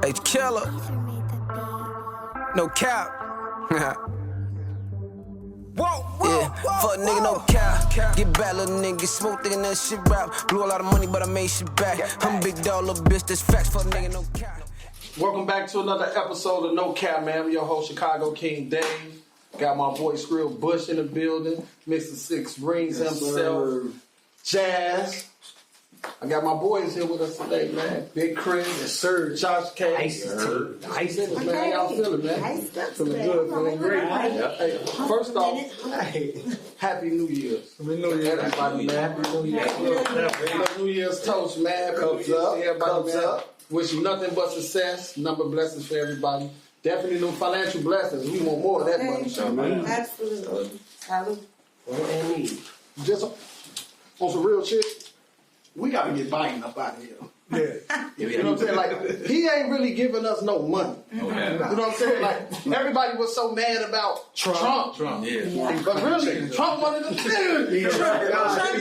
H killer. No cap. Yeah, fuck nigga, no cap. Get back, little nigga, get smooth, thinking that shit rap. Blew a lot of money, but I made shit back. I'm a big dog, little bitch, that's facts. Fuck nigga, no cap. Welcome back to another episode of No Cap, man. I'm your host, Chicago King Dave. Got my boy Skrill Bush in the building. Mr. Six Rings himself. Jazz. I got my boys here with us today, man. Big Chris and Sir Josh K. Nice. Man, y'all feeling, man? Feeling good, feeling great. Hey, first off, Happy New Year's. Happy New Year, everybody, man. Happy New Year's. New Year's toast, man. Cups up. Everybody, man. Wish you nothing but success, number of blessings for everybody. Definitely no financial blessings. We want more of that money, so man. Absolutely. Salute. Just on some real shit, we gotta get Biden up out of here. Yeah. You know what I'm saying? Like, he ain't really giving us no money. You know what I'm saying? Like, everybody was so mad about Trump. Yeah. But really, Trump wanted to do it. Trump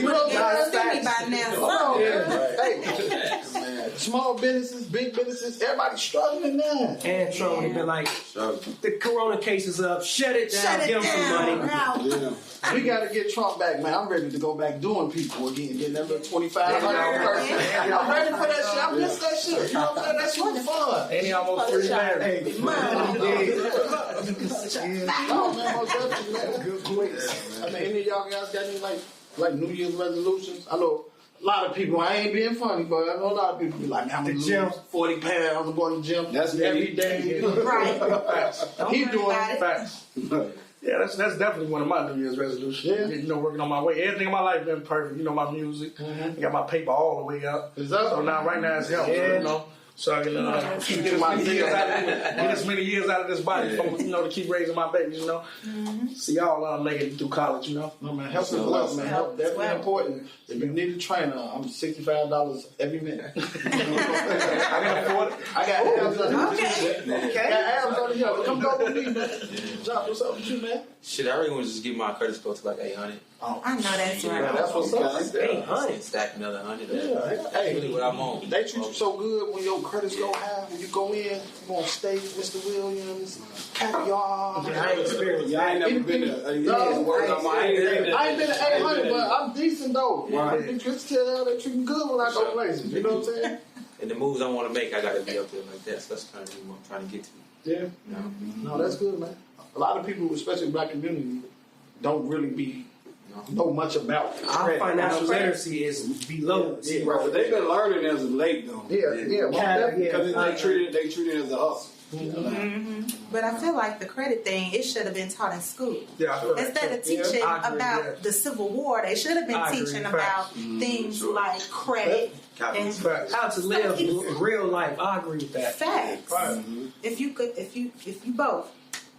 would have been by now. Hey, small businesses, big businesses, everybody's struggling now. And Trump would have been like, the corona case is up, shut it down, give him some money. We got to get Trump back, man. I'm ready to go back doing people again, getting that little 2,500 person. I'm ready for that shit. I miss that shit. You know what I'm saying? That shit was fun. And he almost 3 married. No, man, most definitely, man. Good place. I mean, any of y'all guys got any like New Year's resolutions? I know a lot of people, I ain't being funny, but I know a lot of people be like, man, I'm going to lose 40 pounds, I'm going to the gym. That's every day. Right. He's doing facts. Yeah, that's definitely one of my New Year's resolutions. Yeah. You know, working on my way. Everything in my life been perfect. You know, my music. I got my paper all the way up. So now, right now, it's healthy, you know. So I can get as many years out of this body, to keep raising my babies, you know. See y'all make it through college, you know. No, man, health is wealth, man. Health definitely important. If you need a trainer, I'm $65 every minute. I can afford it. I got abs on the I got abs on the hill. Come go with me, man. Josh, what's up with you, man? Shit, I really want to just get my credit score to like 800. Oh, I know that's right. Yeah, that's what's up. 800. Stack another 100. Yeah, That's really what I'm on. They treat you so good when your credits go high. When you go in, you on stage, Mr. Williams, caviar. I ain't experienced. I ain't never been to. I ain't been to 800, but I'm decent though. Right. You just tell how they treat me good when I go places. You know what I'm saying? And the moves I want to make, I got to be up there like that. So that's kind of what I'm trying to get to. Yeah. No, that's good, man. A lot of people, especially in the black community, don't really know much about our financial literacy is below. Yeah, right, but they've been learning as of late, though. Because they treat it as a hustle. But I feel like the credit thing, it should have been taught in school. Yeah, instead of teaching about the Civil War, they should have been teaching about things like credit and how to live real life. I agree with that. Facts.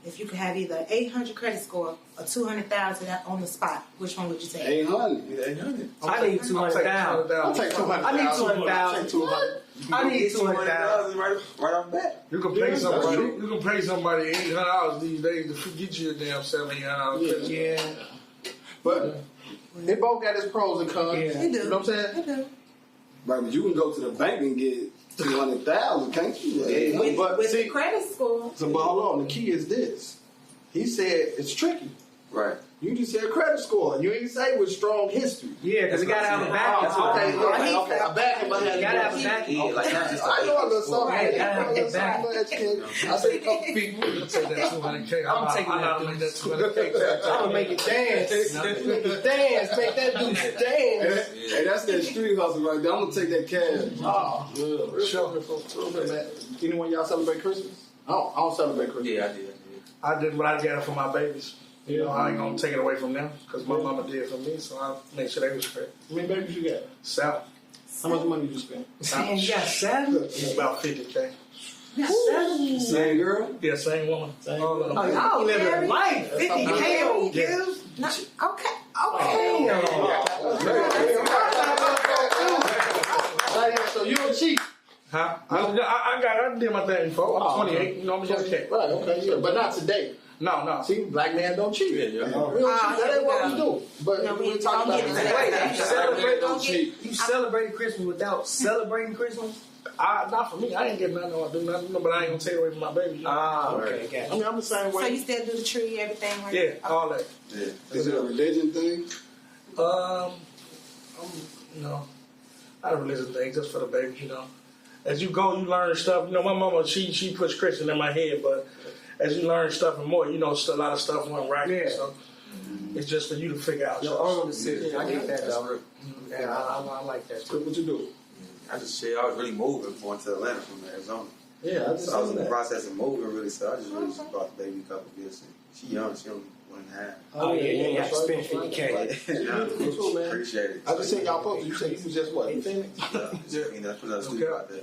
If you could have either 800 credit score or 200,000 on the spot, which one would you take? 800. I need 200,000. I'll take 200,000. I need 200,000. I need 200,000 right off bat. You can pay somebody. You can pay somebody $800 these days to get you a damn $700. Yeah. But they both got its pros and cons. They do. You know what I'm saying? They do. Right, but you can go to the bank and get 200,000, can't you? Yeah. With the credit score. So, but hold on. The key is this. He said it's tricky. Right. You just said credit score. You ain't say with strong history. Yeah, because you got to have a backing. Okay. A backing behind it. You got to have a backing. I know a little something. Right, gotta have a backing. I say a couple people. Take that $200K. I'm taking that. I'm that $200K. I'm gonna make it dance. Make it dance. Make that dude dance. Hey, that's that street hustle right there. I'm gonna take that cash. Sure. Anyone y'all celebrate Christmas? I don't celebrate Christmas. Yeah, I did. I did what I got it for my babies. You know, I ain't gonna take it away from them because my mama did it for me, so I make sure they was straight. How many babies you got? 7. How much money you spend? Man, you got 7? It's about $50K. You got 7? Same girl? Yeah, same woman. Oh, y'all living life. 50K on you. Okay. So you a cheat? Huh? I did my thing before. I'm 28. You know, I'm a young cat. Right, okay, yeah. But not today. No. See, black man don't cheat. Yeah. We don't cheat. That ain't what we do. But No, we we talk don't about get into it. that. You celebrate Don't get- You celebrating Christmas without celebrating Christmas? Not for me. I ain't getting nothing. I do nothing, but I ain't gonna take it away from my baby. Okay, I gotcha. mean, I'm the same So way. you still do the tree, everything like Yeah, that? all that. Yeah. Is it a religion thing? No, not a religious thing, just for the baby, you know. As you go, you learn stuff. You know, my mama, she puts Christian in my head, but as you learn stuff and more, you know, a lot of stuff went right. Yeah. So it's just for you to figure out Your yourself. own decision. I get that, That's though. real. Yeah, I like that, too. What you do? I just shit. I was really moving going to Atlanta from Arizona. Yeah, I just So I was in seen the that. process of moving really. So I just really just brought the baby a couple of years. She young. She only 1.5. Oh, yeah, you got to that's spend right. 50K. Yeah, Cool, man. appreciate it. I just seen y'all post. You said you was just what? In Phoenix? That's put another studio out there.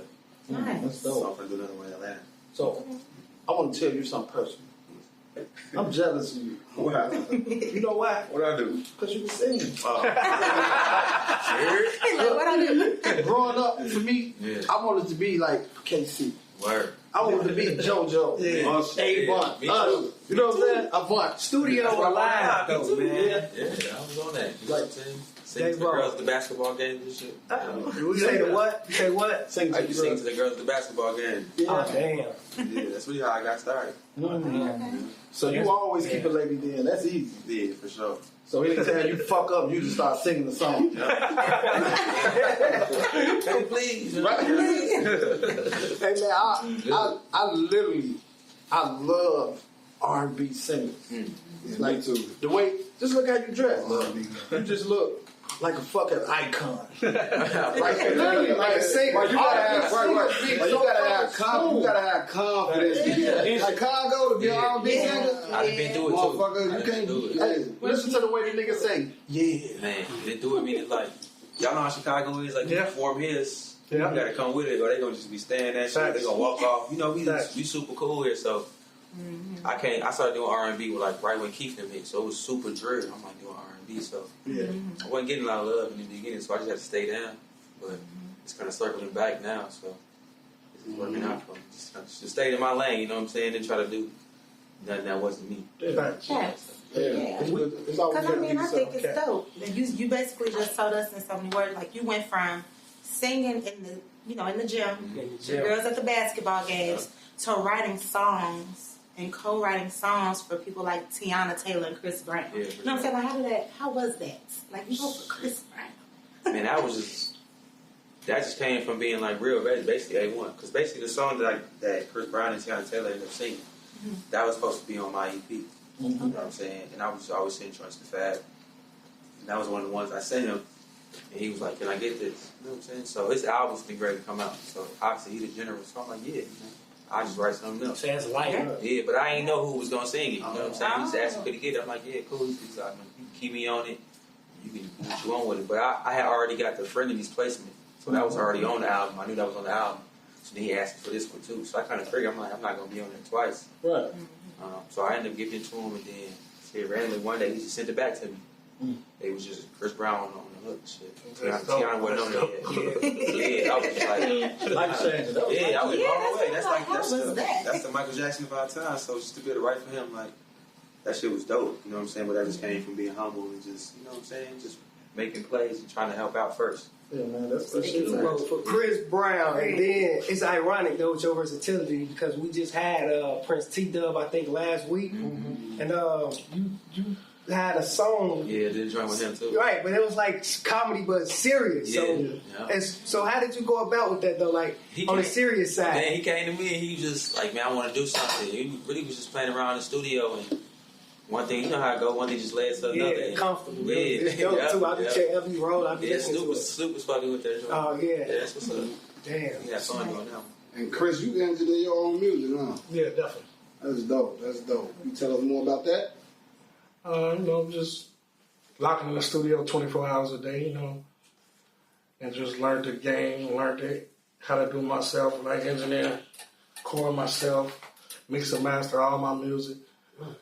Nice. That's So I'm dope. gonna do another one in Atlanta. So I want to tell you something personal. I'm jealous of you. What happened? You know why? What I do? Because you can sing. Hey, look, what I do? Growing up, for me, Yeah. I wanted to be like KC. Word. I wanted to be JoJo. Yeah. Avant. Me too. You know what I'm saying? Avant. Studio That's what I alive, wanted. though, Me too. man. Yeah, I was on that. You know what I'm saying? Sing to the J-Rock. girls at the basketball games and shit. You say the what? You say what? Sing I to used the to sing girls. to the girls at the basketball game. Oh, damn. Yeah, that's really how I got started. So you always keep a lady then. That's easy. Yeah, for sure. So anytime you fuck up, you just start singing the song. Hey, please. Right? Hey man, I love R&B singers. Like Me too. the way, just look how you dress. You just look like a fucking icon. Like literally, like a singer. Right, you gotta have, R&B right. singers be Like, so you gotta have confidence. Like Congo to be an R&B singer. I've been through it too. Motherfucker, you can't do it. Hey, listen to the way the nigga say, yeah. Man, they do it meaning like, y'all know how Chicago is? Like, Yeah. you perform his, Yeah. you gotta come with it, or they gonna just be staying that shit. They gonna walk off. You know, we super cool here, so I started doing R&B with like right when Keith them hit, so it was super drill. I'm like doing R&B, so I wasn't getting a lot of love in the beginning, so I just had to stay down. But it's kind of circling back now, so it's working out for me. Just stay in my lane, you know what I'm saying, and try to do nothing that wasn't me. Yes. Yeah. It's always Because I good to mean, be I think yourself. it's dope. And you basically just told us in so many words, like you went from singing in the gym, the girls at the basketball games, to writing songs and co-writing songs for people like Tiana Taylor and Chris Brown. Yeah, You know what I'm saying? Like, how was that? Like, you go for Chris Brown. Man, that just came from being like real, basically A1. Because basically the song that Chris Brown and Tiana Taylor ended up singing, that was supposed to be on my EP. You know what I'm saying? And I was always sending joints to Fab. And that was one of the ones I sent him. And he was like, can I get this? You know what I'm saying? So his album's been great to come out. So obviously he's a general. So I'm like, yeah, man. I just write something else. Sounds light. Yeah, but I ain't know who was gonna sing it. You know what I'm saying? He just asked me could he get it. I'm like, yeah, cool. He's like, you can keep me on it. You can do what you want with it. But I had already got the Frenemies placement, so that was already on the album. I knew that was on the album. So then he asked me for this one too. So I kind of figured, I'm like, I'm not gonna be on there twice. Right. So I ended up giving it to him, and then shit, randomly one day he just sent it back to me. It was just Chris Brown on the hook. Shit. Tiana wasn't on there yet. Yeah, I was just like, Life changing. yeah, I was blown away. That's like how was that? that's the Michael Jackson of our time. So just to be able to write for him, like that shit was dope. You know what I'm saying? But that just came from being humble and just, you know what I'm saying, just making plays and trying to help out first. Yeah, man, that's shit. For Chris Brown, and then it's ironic though with your versatility because we just had Prince T-Dub I think last week, and you had a song, Yeah, did join with him too. right? But it was like comedy but serious. Yeah, So, yeah. so how did you go about with that though? Like He on the came- serious side, Then he came to me and he was just like, man, I want to do something. He really was just playing around in the studio and one thing, you know how it go, one thing just led to another. yeah, And comfortable. Yeah, It's dope yeah, too. I be yeah. checking every roll. I be Yeah, listening to it. Snoop was fucking with that joint. Oh yeah, Yeah, that's what's up. damn. He had fun doing that one. And Chris, you engineer your own music, huh? Yeah, definitely. That's dope. That's dope. You tell us more about that? Just locking in the studio 24 hours a day, and just learned the game, how to do myself, like engineer, record myself, mix and master all my music.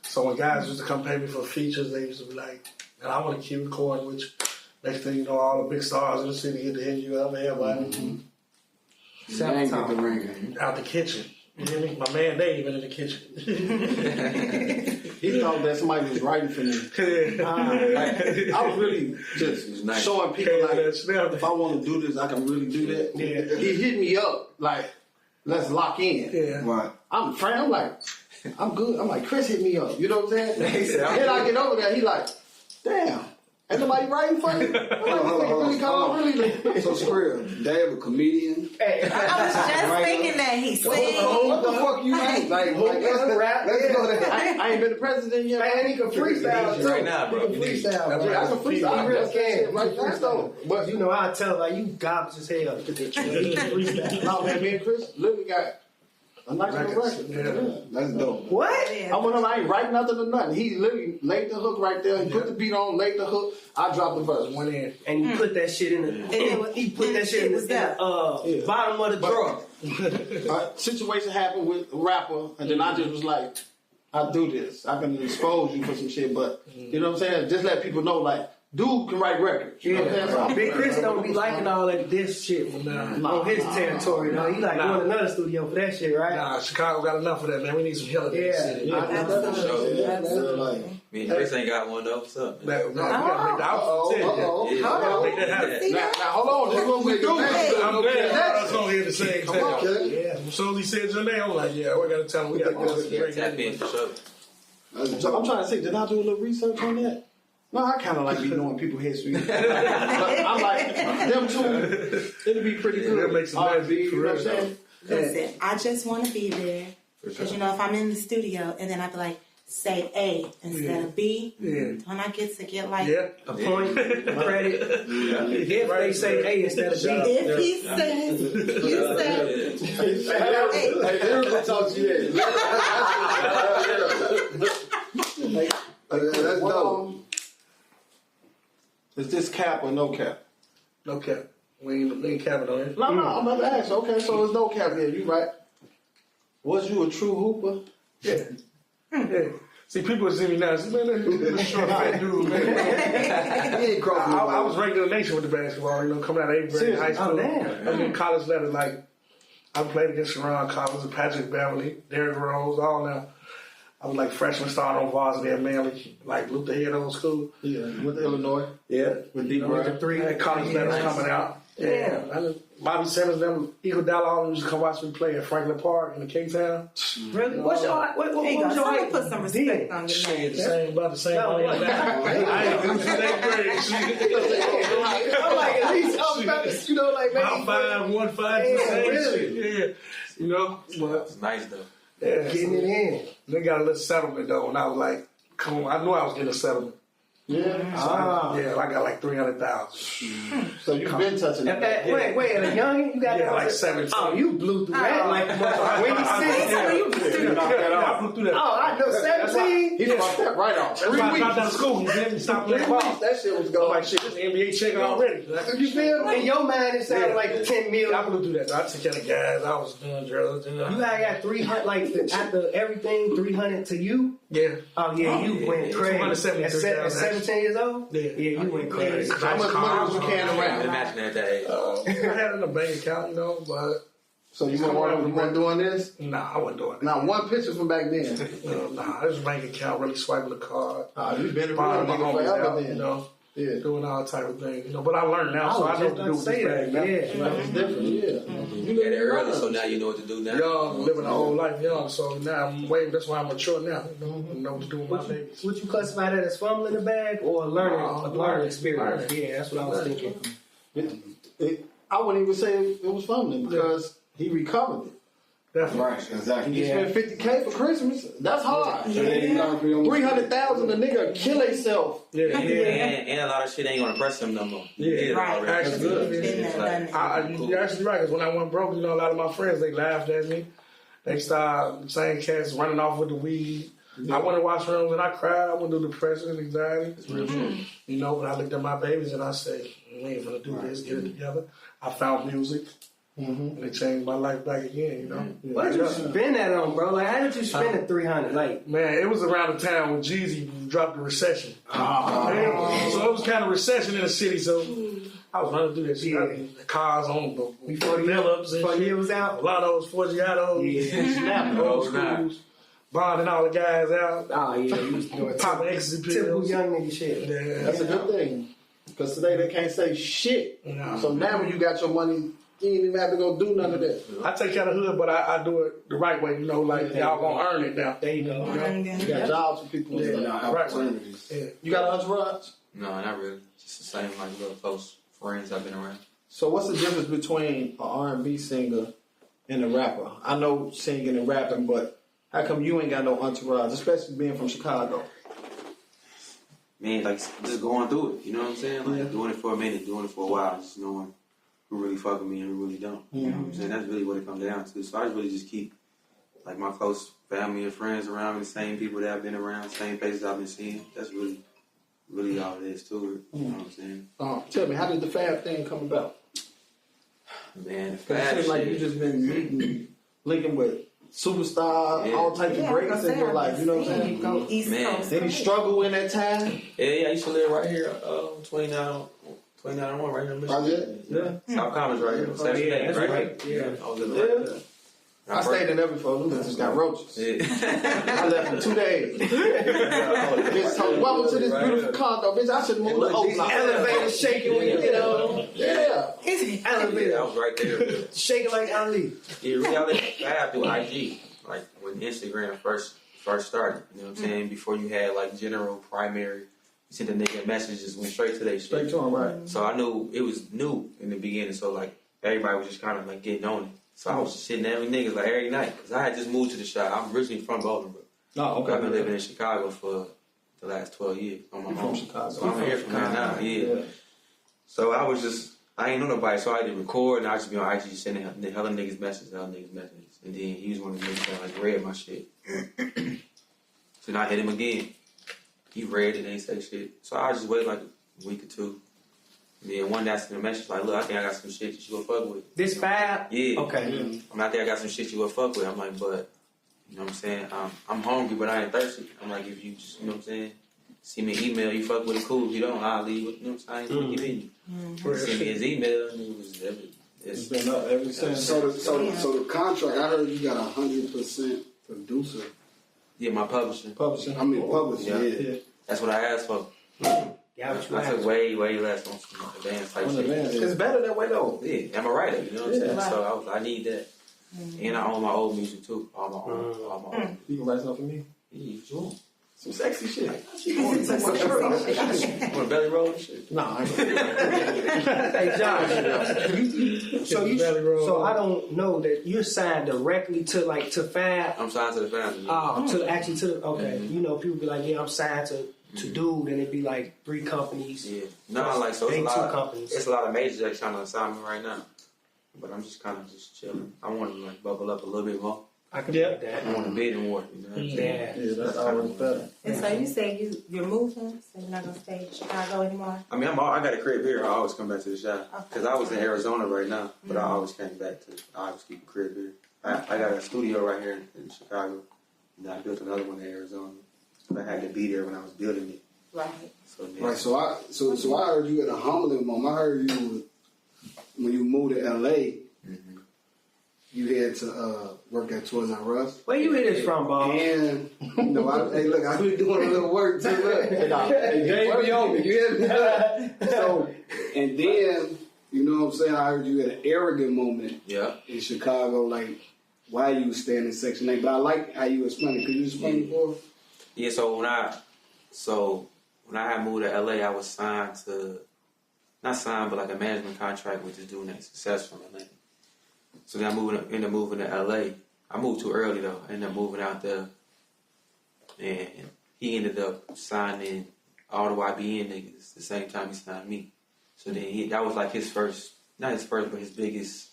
So when guys used to come pay me for features, they used to be like, man, I want to keep recording with you. Next thing you know, all the big stars in the city get to hear you, everybody You ain't get the ring. out the kitchen. My man Dave in the kitchen. He thought that somebody was writing for me. I was really just showing people like, if I want to do this, I can really do that. Yeah. He hit me up like, let's lock in. Yeah. Right. I'm friend. I'm like, I'm good. I'm like, Chris hit me up. You know what I'm saying? Then I get over there. He like, damn. Ain't nobody writing for you? I'm like, really come on, really. So Skrill, Dave a comedian. Hey, I was just thinking that he said. What the fuck you mean? Like let's go there. I ain't been the president yet. Man, he can freestyle too. Right now, bro. He can freestyle. I can freestyle. He really can. Right now, though. But you know, I tell like you garbage as hell. He can freestyle. No, man, me and Chris literally got a nice little record. Yeah. That's dope. What? I went on, I ain't write nothing or nothing. He literally laid the hook right there. He put the beat on, laid the hook. I dropped the verse. Went in. And you put that shit in the. He put that shit in the bottom of the drawer. Situation happened with a rapper, and then I just was like, I do this. I can expose you for some shit, but you know what I'm saying? Just let people know, like, dude can write records. You know what I'm saying? So Big Chris don't be liking all that this shit on his territory. Though. He like going to another studio for that shit, right? Nah, Chicago got enough of that, man. We need some hell in this city. Me and Chris ain't got one though. What's up? We gotta make the outfit. Now, hold on. This is what we do. I'm glad you brought us on here at the same time. Yeah. As soon as he said your name, I'm like, yeah, we gotta tell him we gotta get us Yeah, tap in for sure. So I'm trying to say, did I do a little research on that? No, I kind of like be knowing people's history. But I'm like, them two, it'll be pretty good. It'll make some R&B, magic, you know what I'm saying? Listen, I just want to be there. Because, you know, if I'm in the studio and then I be like, say A instead of B, when I get to get like Yeah. A point, a credit. If they say A instead of B. if he says, you say, Hey, Eric will talk to you. That's dope. Is this cap or no cap? No cap. We ain't capping on it. No, I'm about to ask. Okay, so there's no cap here. You right. Was you a true hooper? Yeah. Yeah. See, people see me now. See, man, this short fat dude, man. He ain't crossing the I was ranked in the nation with the basketball, you know, coming out of 8th grade in high school. Oh, damn. I mean, college level, like, I played against Sharon Collins and Patrick Beverly, Derrick Rose, all now. I was like freshman starting on varsity at Manly, like Luther Head Old School. Yeah, with Illinois. Yeah. With D. With the three. And college levels coming out. Yeah. Bobby Simmons, them, Eagle Dollar, all of them used to come watch me play at Franklin Park in the K-Town. Really? What's your what there you go. was your Somebody height? put some respect on your name. About the same money. I ain't in 8th grade. I'm like at least I'm about to, you know, like maybe About 5'1", 5'2", really? yeah. You know, but It's nice though. yeah, getting it in. they got a little settlement though, and I was like, come on, I knew I was getting a settlement. Yeah. So I got like 300,000. So you've been touching At that. that, wait, at a young you got Yeah, like 17. Oh, you blew through that like when you I blew through that. Oh, I know 17. He dropped that right off. That's why I dropped out of school. You didn't stop playing ball. That shit was I'm going. like, shit, this NBA check already. You feel me? In your mind, it sounded like 10 I million. blew through that. I took care of guys. I was doing drugs. You got 300, like after everything, 300 to you. Yeah. Oh yeah, you went crazy. 273,000. At 17 years old. Yeah. Yeah, you went crazy. How much money was you carrying around? Imagine at that age. I had it in a bank account, you know, but So you weren't doing this? nah, I wasn't doing that. Not one picture from back then. Nah, this bank account really swiping the card. You've been a real Buying my nigga homies forever out, then. you know, Yeah. doing all type of things, you know. But I learned now, so I know what to do with this bag now. Yeah. It's different, yeah. You got it early, so now you know what to do now. Young, living a whole life young, so now that's why I'm mature now. You know what to do with my babies. Would you classify that as fumbling the bag or a learning learning experience? experience. Yeah, that's what I was thinking. I wouldn't even say it was fumbling because he recovered it. Definitely. Right, exactly. He spent $50K for Christmas. That's hard. So then you learn from your mistakes. 300,000, a nigga kill himself. Yeah. And a lot of shit ain't gonna impress him no more. Yeah. Right. Actually, Been good. there, done that. You're actually right, because when I went broke, you know, a lot of my friends, they laughed at me. They started saying cats running off with the weed. I went to washrooms and I cried. I went through depression and anxiety. You know, but I looked at my babies and I said, we ain't gonna do this, get it together. I found music. And it changed my life back again, you know. What did you spend that on, bro? Like, how did you spend the 300? Like, Man, it was around the time when Jeezy dropped the recession. So it was kind of recession in the city. So I was running through that shit. Yeah. The cars on Before Phillips and before shit. year was out. Lottos, Forgiatos, Yeah. old schools, bonding all the guys out, Oh yeah, you was doing popping ecstasy typical pills. young nigga shit. Yeah. That's a good thing. Because today they can't say shit. No. So now when you got your money, you ain't even have to go do none of that. I take care of the hood, but I do it the right way. You know, like y'all gonna earn it now. There you go. You got jobs for people and Yeah. stuff. Right. Opportunities. Yeah. You got an entourage? No, not really. Just the same like little close friends I've been around. So what's the difference between an R&B singer and a rapper? I know singing and rapping, but how come you ain't got no entourage, especially being from Chicago? Man, like just going through it. You know what I'm saying? Like doing it for a minute, doing it for a while, just knowing who really fuck with me and who really don't. You know what I'm saying? That's really what it comes down to. So I really just keep like my close family and friends around me, the same people that I've been around, same places I've been seeing. That's really all it is to it. You know what I'm saying? Tell me, how did the Fab thing come about? Man, the 'Cause it fast seems like shit. you just been meeting, linking with superstars, all types of greatness in your life. You know what I'm saying? Go East Man. Coast. Did he struggle in that time? Yeah, I used to live right here, 2901 right here in Michigan. Right Yeah. South Commons right here. Section yeah, 8, that's right? right. Yeah. I was living right there. I stayed in there before. Them bitches got roaches. Yeah. I left in 2 days. Bitch told me, welcome to this beautiful condo. Bitch, I should move to Oakland. Elevator shaking when you get on. Yeah. Yeah, Elevator I was right there. shaking like Ali. Yeah, really, I lived fast through IG. Like when Instagram first started. You know what I'm saying? Before you had like general, primary, you sent the nigga messages, went straight to their shit. Straight to him, right. So I knew it was new in the beginning. So like everybody was just kind of like getting on it. So I was just sitting every niggas like every night because I had just moved to the shop. I'm originally from Bolingbrook. Oh, okay. I've been living in Chicago for the last 12 years on my You own. from Chicago. So I'm here from there now. Yeah. So I ain't know nobody, so I didn't record and I just be on IG sending hella niggas messages, and then he was one of the niggas that like read my shit. So then I hit him again. He read it and ain't say shit. So I just waited like a week or two. And then one day I sent a message like, look, I think I got some shit that you gonna fuck with. This Fab? Yeah. Okay. I think I got some shit you gonna fuck with. I'm like, but, you know what I'm saying? I'm hungry, but I ain't thirsty. I'm like, if you just, you know what I'm saying? See me an email, you fuck with it, cool. If you don't, I'll leave it. You know what I'm saying? I ain't gonna give in you. Send me his email, and It's it's been up ever since. So the contract, I heard you got 100% producer. yeah, my publisher. Publishing. I mean, publisher, Yeah. yeah. That's what I asked for. Yeah, what you I took asked. way less on some advanced type shit. It's better that way though. Yeah, I'm a writer, you know what I'm saying? So I need that. And I own my old music too. All my own. You can write something for me. Yeah, if you want. Some sexy shit. Want a belly roll and shit? Nah, I ain't. Hey Josh, so I don't know that you're signed directly to Fab. I'm signed to the family. You know, people be like, yeah, I'm signed to Dude, and it'd be like 3 companies. Yeah. No, like, so Ain't it's 2 a lot. companies. It's a lot of majors that trying to assign me right now. But I'm just kind of just chilling. I want to like bubble up a little bit more. I can get that. I want to bid more. You know what I'm saying? Yeah. Yeah, that's always better. And so you say you're moving, so you're not gonna stay in Chicago anymore. I mean, I got a crib here. I always come back to the shop because I was in Arizona right now, but I always came back to. I always keep a crib here. I got a studio right here in Chicago, and I built another one in Arizona. But I had to be there when I was building it. Right. So then, Right, so I heard you at a humbling moment. I heard you when you moved to LA, you had to work at Toys R Us. Where you hear this from, Bob? And you know, hey, look, I've been doing a little work too. Look, Gave me over. you hear me? So, and then you know what I'm saying. I heard you had an arrogant moment in Chicago, like why you was staying in Section 8. But I like how you explained it. Could you explain it for us? Yeah. So when I had moved to LA, I was signed to not signed, but like a management contract with this dude named Success from Atlanta. So then I ended up moving to LA. I moved too early though. I ended up moving out there, and he ended up signing all the YBN niggas the same time he signed me. So then that was like his first, not his first, but his biggest,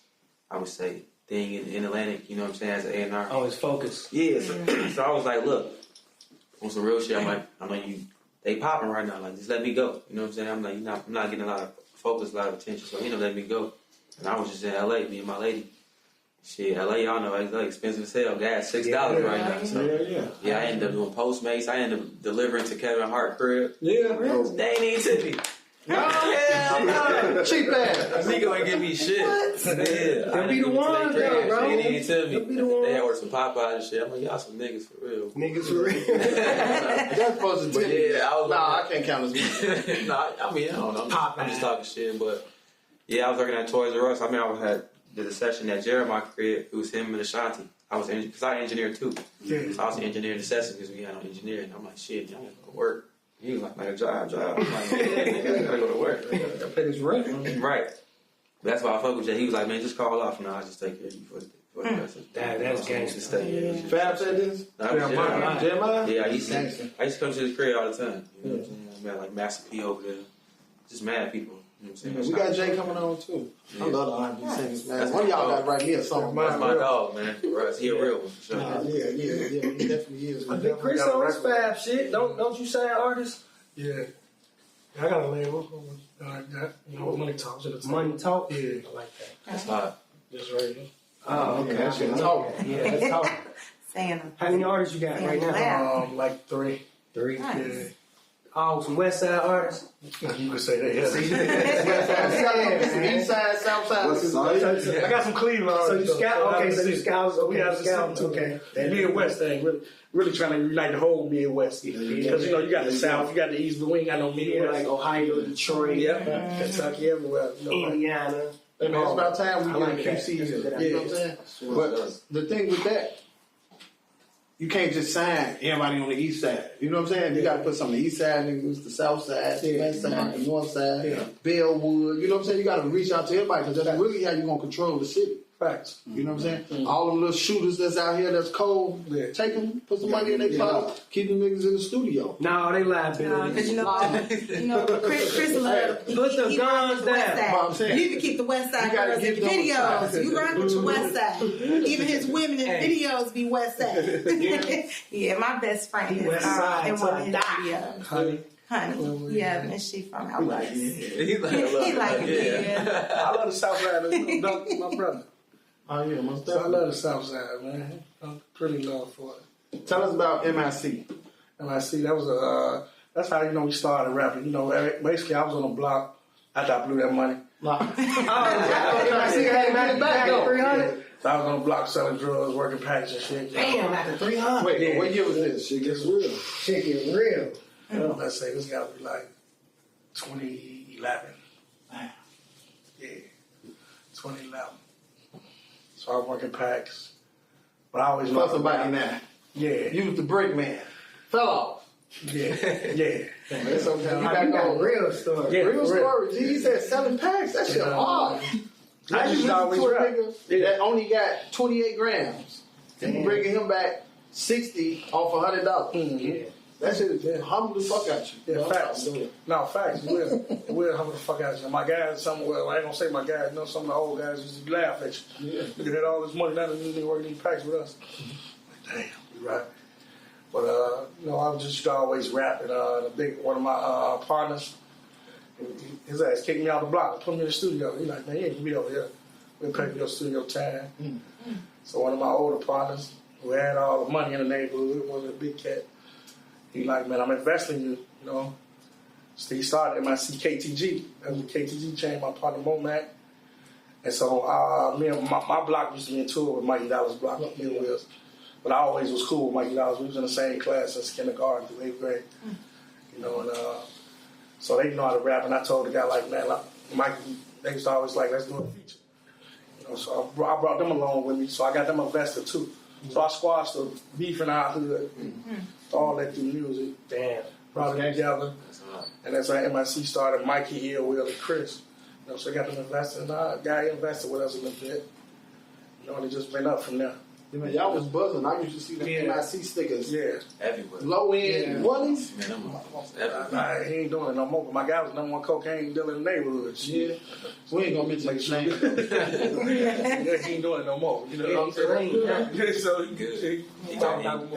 I would say, thing in Atlantic. You know what I'm saying? As an A&R. Oh, it's focus. Yeah. So I was like, look, on some real shit. I'm like, they popping right now. Like, just let me go. You know what I'm saying? I'm like, I'm not getting a lot of focus, a lot of attention. So he ended up letting me go. And I was just in LA, me and my lady. Shit, LA, y'all know, it's like expensive as hell. Gas $6 right now. So yeah, I ended up doing Postmates. I ended up delivering to Kevin Hart crib. Yeah, They ain't even tip me. Hell Cheap ass. That nigga ain't give me shit. Yeah. They'll be the ones, though, bro. They didn't tell me. They'll be the ones. They had ordered some Popeyes and shit. I'm like, y'all some niggas for real. Niggas for real. That's positivity. Yeah, I was I can't count as me. Nah, I mean, I don't know. I'm just talking shit, but yeah, I was working at Toys R Us. I mean, I did a session at Jeremiah crib. It was him and Ashanti. Because I engineered too. Yeah. So I was engineering the session because we had no engineering. I'm like, shit, y'all gotta go to work. He was like a job. I'm like, yeah, nigga, I gotta go to work. I pay this rent. Right. That's why I fuck with Jay. He was like, man, just call off and I'll just take care of you for the rest of the day. That's gangster stuff. Fab said this? Jeremiah? Yeah, I used to come to his crib all the time. You know what I'm saying? I met like Master P over there. Just mad people. You know what I'm saying? We got Jay coming on too. Yeah. I love the R&B singers, man. One of y'all got right here something. That's my dog, man. Russ, he a real one. For sure. Yeah, he definitely is. I think Chris on his Fab shit. Don't you sign artists? Yeah. I got a label. Money Talks. Money Talk? Yeah. I like that. That's hot. Just right here. Oh, okay. That shit talking. Yeah, that's talking. Saying them. How many artists you got right now? Like 3. 3. Nice. Yeah. Oh, some West Side artists? You could say that, yeah. East side, south side. I got some Cleveland So artists. you scout? Okay, so you scouts. We have the scout too. Okay. Midwest thing, really trying to unite the whole Midwest. Because, you got the South, you got the East, but we ain't got no Yeah, Midwest. like Ohio, Detroit, Kentucky, everywhere. Indiana. Hey man, it's about time we I like get a that. QC That's a here. good You know idea. what I'm saying? But the thing with that, you can't just sign everybody on the east side. You know what I'm saying? You got to put some on the east side, niggas, the south side, the west side, the north side, Bellwood. You know what I'm saying? You got to reach out to everybody because that's really how you're going to control the city. Facts. You know what I'm saying? All them little shooters that's out here that's cold, take them, put some money in their pocket, keep them niggas in the studio. No, they liability. Because Chris love. Put the guns down. You need to keep the West Side You gotta girls in give your them a videos. shot. You rock with your West Side. Even his women in videos be West Side. Yeah, my best friend is West Side in one of his till I videos. Honey, yeah, and she from out west. He like, He like it, yeah. I love the South Side. Doug, my brother. Oh yeah, most So I definitely. love the South Side, man. I'm pretty love for it. Tell us about MIC. And I see that was that's how we started rapping. Basically I was on the block after I blew that money. MIC had it back though. 300. So I was on the block selling drugs, working packs and shit. Damn, after 300. Wait, what year was this? Shit gets real. Shit get real. Let's say this got to be like 2011. Yeah, 2011. So I was working packs, but I always Tell somebody now. Yeah, You was the break man. Fell off. yeah. It's okay. You You back got on. real story. Yeah, Real for real. story. He said selling packs. That shit hard. I used to always to a rap. nigga that only got 28 grams. And bringing him back 60 off $100. Yeah. That shit is humble the fuck out you. Yeah, You know? facts. No, facts. It will humble the fuck out of you. My guys, somewhere, I ain't gonna say my guys, some of the old guys used to laugh at you. Yeah. Look at all this money, now they working these packs with us. Damn, you right. But, I was just always rapping. One of my partners, his ass kicked me out the block and put me in the studio. He like, man, you ain't gonna be over here. We'll pay for your studio time. So one of my older partners, who had all the money in the neighborhood, was a big cat. He like, man, I'm investing in you, So he started MIC KTG. That was the KTG chain, my partner Momac. And so me and my block used to be in tour with Mikey Dallas' block, Mill Wheels. But I always was cool with Mikey Dallas. We was in the same class since kindergarten through 8th grade. So they know how to rap. And I told the guy, like, man, Mikey, they used to always like, let's do a feature. So I brought them along with me. So I got them invested too. So I squashed the beef in our hood. All that through music. Damn. Brought them together. And that's how MIC started. Mikey here, Will, and Chris. So I got them invested. And our guy invested with us a little bit. And it just went up from there. Yeah, man, y'all was buzzing. I used to see the MIC stickers. Yeah. Everywhere. Low end ones. Man, I'm everywhere. Nah, he ain't doing it no more. But my guy was number one cocaine dealer in the neighborhood. Yeah. We ain't gonna mention his name. Yeah, he ain't doing it no more. You know what I'm saying? So he good. He got it out.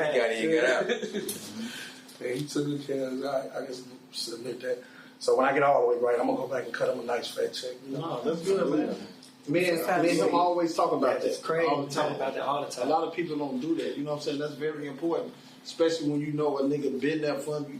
Yeah, he took good care of it. I guess submit that. So when I get all the way right, I'm gonna go back and cut him a nice fat check. No, that's good, man. Me and him always talk about That's that crazy. all the time. Talk about that all the time. A lot of people don't do that. You know what I'm saying? That's very important. especially when you know a nigga been there for you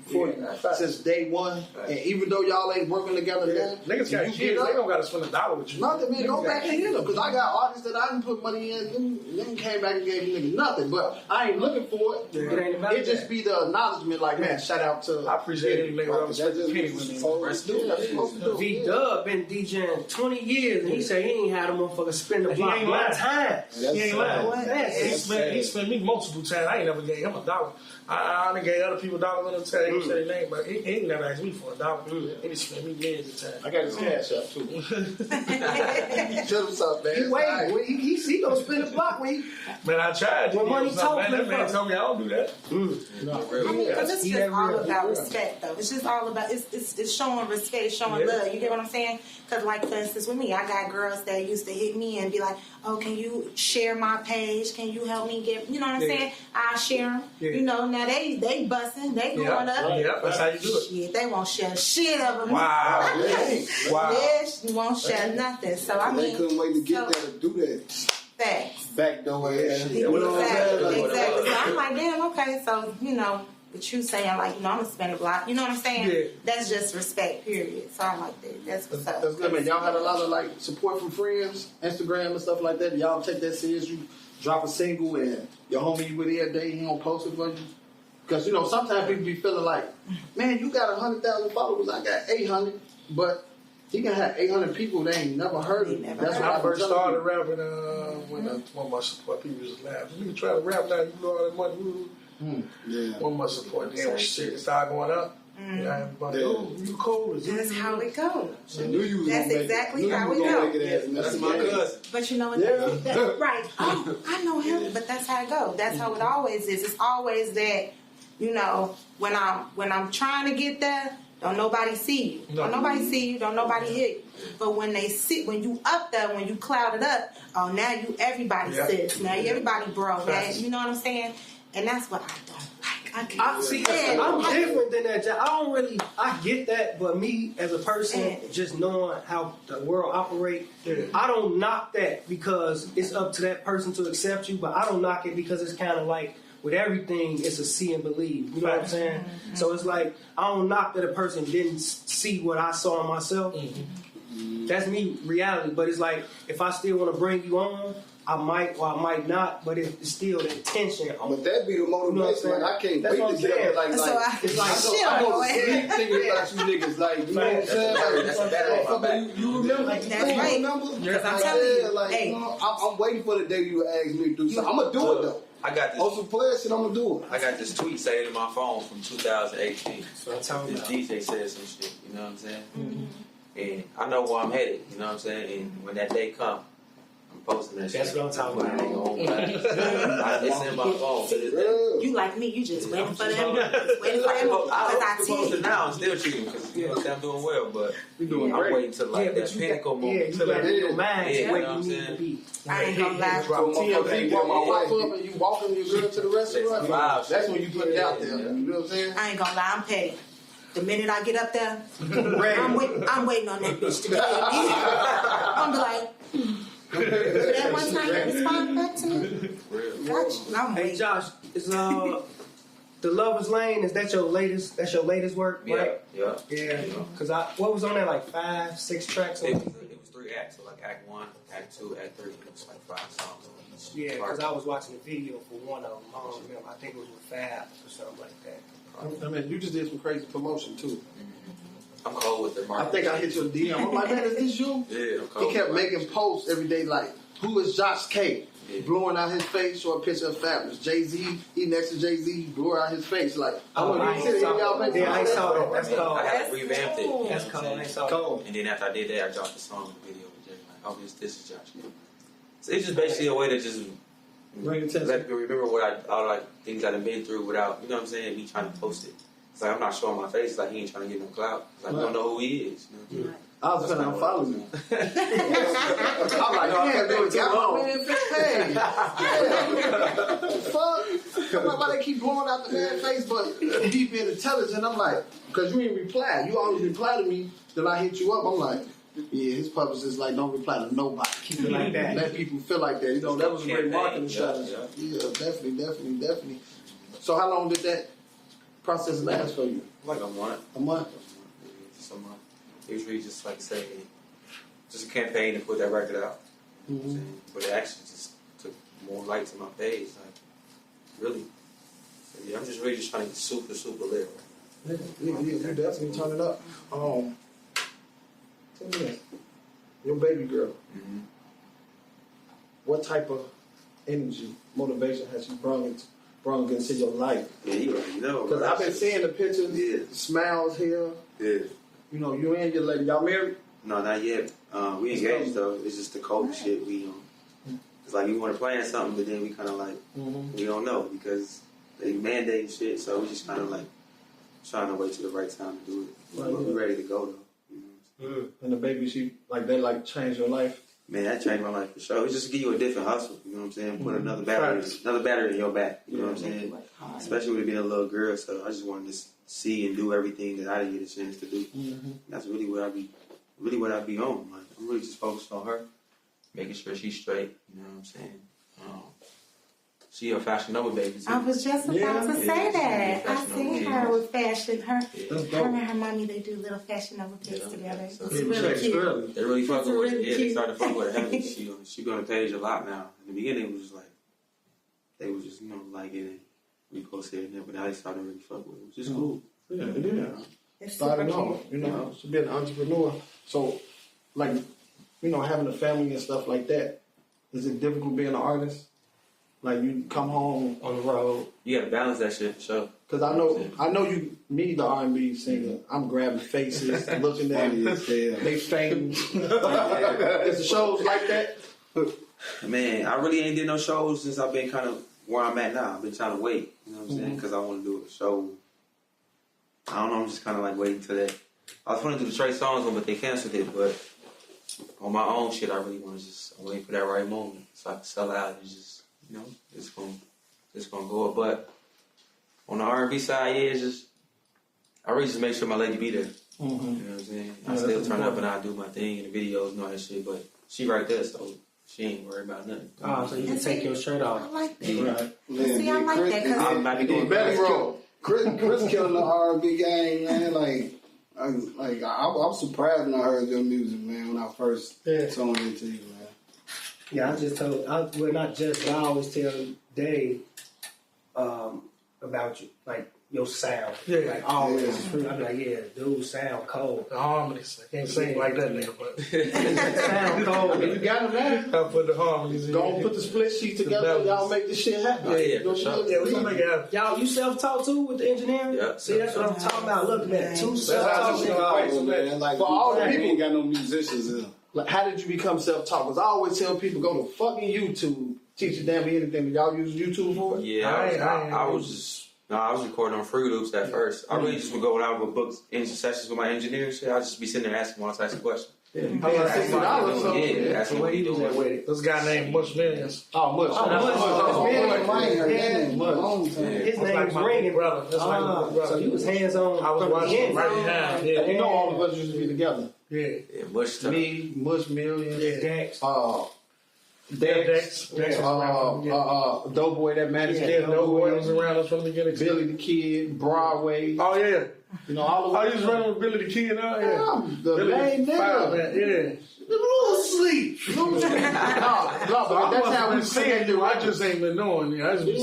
since day one. And even though y'all ain't working together now, niggas got kids, they don't gotta spend $1 with you. Nothing, man. Go back and hit them. Because I got artists that I didn't put money in. Them came back and gave you niggas nothing. But I ain't looking for it. It just be the acknowledgement, like, man, shout out to. I appreciate any nigga that was spending penny with me. V-Dub been DJing 20 years and he said he ain't had a motherfucker spend the block one time. He ain't lying. He spent me multiple times. I ain't never gave him $1. I done gave other people $1 on the tag. He said his name, but he ain't never asked me for $1. He just spent me millions of times. I got his cash up too. Tell him something, man. He gonna spend the block when he. Man, I tried. When money talk, that man told me I don't do that. Because it's just all about respect, though. It's just all about it's showing respect, showing love. You get what I'm saying? Because, like, for instance, with me, I got girls that used to hit me and be like, "Oh, can you share my page? Can you help me get?" You know what I'm saying? I share them. You know, now they busting, they going up. Yeah, that's how you do it. Shit, they won't share shit of them. Wow. Wow. Yes, you won't share nothing. So I mean, they couldn't wait to get there to do that. Facts. Backdoor ass. Exactly. So I'm like, damn, okay. So, you know, but you saying, like, you know, I'm gonna spend a block. You know what I'm saying? Yeah. That's just respect, period. So I like that. That's what's up. That's good, man. Y'all had a lot of, like, support from friends, Instagram and stuff like that. Y'all take that serious. You drop a single and your homie you with every day, he don't post it for you. Because, you know, sometimes people be feeling like, man, you got 100,000 followers. I got 800. But he can have 800 people that ain't never heard of him. That's When what I first started rapping, when one of my support people was laughing. You try to rap now, you blow all that money. Yeah. One of my support, then when shit started going up, everybody, oh, you cold. That's how it goes. That's exactly how it goes. That's my cousin. But you know what? Right. Oh, I know him, but that's how it goes. That's how it always is. It's always that, you know, when I'm trying to get there, don't nobody see you. Don't nobody see you. Don't nobody hear you. But when you up there, when you clouded up, oh, now you everybody sis. Now you everybody bro. Now, you know what I'm saying? And that's what I don't like. I can't. I'm different than that. I get that, but me as a person, just knowing how the world operates, I don't knock that because it's up to that person to accept you, but I don't knock it because it's kind of like, with everything, it's a see and believe. You know what I'm saying? Mm-hmm. So it's like, I don't knock that a person didn't see what I saw in myself. Mm-hmm. That's me, reality. But it's like, if I still want to bring you on, I might or I might not, but it's still the intention. But that be the motivation. Like, I can't wait to get up. Like, it's like, I go to sleep thinking about you niggas. Like, you know what I'm saying? Like, you remember? Like, that's right. Remember? I'm telling you. Like, Hey. I'm waiting for the day you ask me to do something. I'm going to do it, though. I got this. On some player shit, I'm gonna do it. I got this tweet saved in my phone from 2018. So I'm talking this about. DJ said some shit. You know what I'm saying? Mm-hmm. And I know where I'm headed. You know what I'm saying? And when that day comes, I'm posting that That's shit. what I'm talking about. It's in my phone to this day. You like me? You just waiting for them. Just waiting for them. Because I supposed to tell now. I'm still cheating because you know what I'm saying, I'm doing well, but You doing I'm great. waiting to like that pinnacle moment. Yeah, you got your mind Yeah, where you know you what need I'm to be. I ain't gonna lie. So my Walk up and you walking your girl to the restaurant. Wow. That's when you put it out there. You know what I'm saying? I ain't gonna lie. I'm petty. The minute I get up there, I'm waiting on that bitch to get me. I'm be like, that one time you respond back to me. Gotcha. I'm Hey waiting. Josh, is The Lover's Lane, is that your latest? That's your latest work, right? Yeah. Cause what was on there, like 5, 6 tracks? It was 3 acts, so like Act 1, Act 2, Act 3. It was like 5 songs on each. Yeah, because I was watching the video for one of them. I don't remember. I think it was with Fab or something like that. I mean, you just did some crazy promotion too. I'm cold with the I market. think I hit your DM. I'm like, man, is this you? Yeah, I'm cold. He kept making posts every day like, who is Josh K? Yeah. Blowing out his face, show a picture of Fabulous. Jay-Z, he next to Jay-Z, he blew out his face. Like, I want to see y'all make I saw that. That's cold. I had revamped it. That's cold. I saw Cold. And then after I did that, I dropped the song and video with Jay. Like, oh, this is Josh. So it's just basically a way to just Bring attention. let people remember all like things I've been through without, you know what I'm saying, me trying to post it. It's like I'm not showing my face. It's like he ain't trying to get no clout. It's like, I don't know who he is. You know? I was gonna unfollow you. I'm like, I yeah, can't do it too got long. my man face. Yeah. Fuck. Why they keep blowing out the man's face, but he being intelligent. I'm like, because you ain't reply. You always reply to me. Then I hit you up. I'm like, yeah, his purpose is like, don't reply to nobody. Keep it like that. Let people feel like that. You know, that was a great marketing strategy. Yeah. Yeah, definitely. So how long did that process last for you? Like a month. A month? Yeah, just a month. It was really just like say, just a campaign to put that record out. Mm-hmm. But it actually just took more light to my page. Like, really. So, yeah, I'm just really just trying to get super, super lit. Yeah, you definitely turn it up. Tell me this. Your baby girl. Mm-hmm. What type of energy, motivation has you brought into your life? Yeah, you already know. Because I've been seeing the pictures, smiles here. Yeah. You know, you and your lady, y'all married? No, not yet. We engaged though. It's just the cold shit we It's like we want to plan something, but then we kind of like we don't know because they mandate shit. So we just kind of like trying to wait till the right time to do it. But we're ready to go though. You know? And the baby, they changed your life. Man, that changed my life for sure. It's just to give you a different hustle. You know what I'm saying? Put another battery in your back. You know what I'm saying? Especially with it being a little girl. So I just wanted to see and do everything that I didn't get a chance to do. That's really what I be on. Like, I'm really just focused on her, making sure she's straight. You know what I'm saying? She a Fashion Nova baby too. I was just about to say that. I seen her with fashion. Her and her mommy, they do little Fashion Nova pics together. So it's really cute. They really fuck with her. Really Yeah, they started to fuck with her heavily. She be on the page a lot now. In the beginning, it was just like they was just liking it, repost here and there, but now they started to really fuck with it, which is cool. Yeah, it is. It's Starting super off, cute. to be an entrepreneur. So, like, having a family and stuff like that, is it difficult being an artist? Like, you come home on the road. You gotta balance that shit for sure. Because I know you, me, the R&B singer, I'm grabbing faces, looking at they fame. Is the shows like that? Man, I really ain't did no shows since I've been kind of where I'm at now. I've been trying to wait, you know what I'm saying? Because I want to do a show. I don't know, I'm just kind of like waiting till that. I was going to do the Trey Songz one, but they canceled it. But on my own shit, I really want to just wait for that right moment so I can sell out and just, it's going to go up. But on the R&B side, it's just, I really just make sure my lady be there. You know what I'm saying? I still turn up and I do my thing in the videos and all that shit, but she right there, so she ain't worried about nothing. Oh, so you can take your shirt off. I like that. Yeah. Right. See, I like that because I'm not doing Belly roll. Chris killing the R&B game, man. I was surprised when I heard your music, man. When I first tuned into you, man. Yeah, I always tell Dave about you, like your sound. Yeah. Like always. I'm like, dude, sound cold. The harmonies. I can't sing like that nigga, but Sound cold. You got it, man. I put the harmonies in. Go and put the split sheet together. Y'all make this shit happen. Yeah, for sure. Yeah, we gonna make it happen. Y'all, you self-taught too with the engineering? Yeah. See, that's what I'm talking about. Look, man, two That's how self-taught. man. Like, For all the people- ain't got no musicians in. Like, how did you become self-taught? Because I always tell people, go to fucking YouTube. Teach you damn anything. Y'all use YouTube for it? Yeah, I was recording on Fruit Loops at first. I really just would go out with books in sessions with my engineer and shit. I'd just be sitting there asking all types of questions. $60 so. Yeah, asking what he doing. This guy named Bush Millions. Oh, much. His name's my ringing. brother. That's like my brother. So you was hands-on. I was from the watching him beginning. right behind. Yeah. You know all of us used to be together. Yeah. Yeah, much stuff. Me, Mush Million, Dex. Dex, Doughboy that managed Yeah, no boy was around us from the beginning. Billy the Kid, Broadway. Oh, yeah. All of I used to run with Billy the Kid out here. the main Fire, nigga. man. Yeah. Sleep. But that's how we seeing you. I just ain't been knowing you. I just been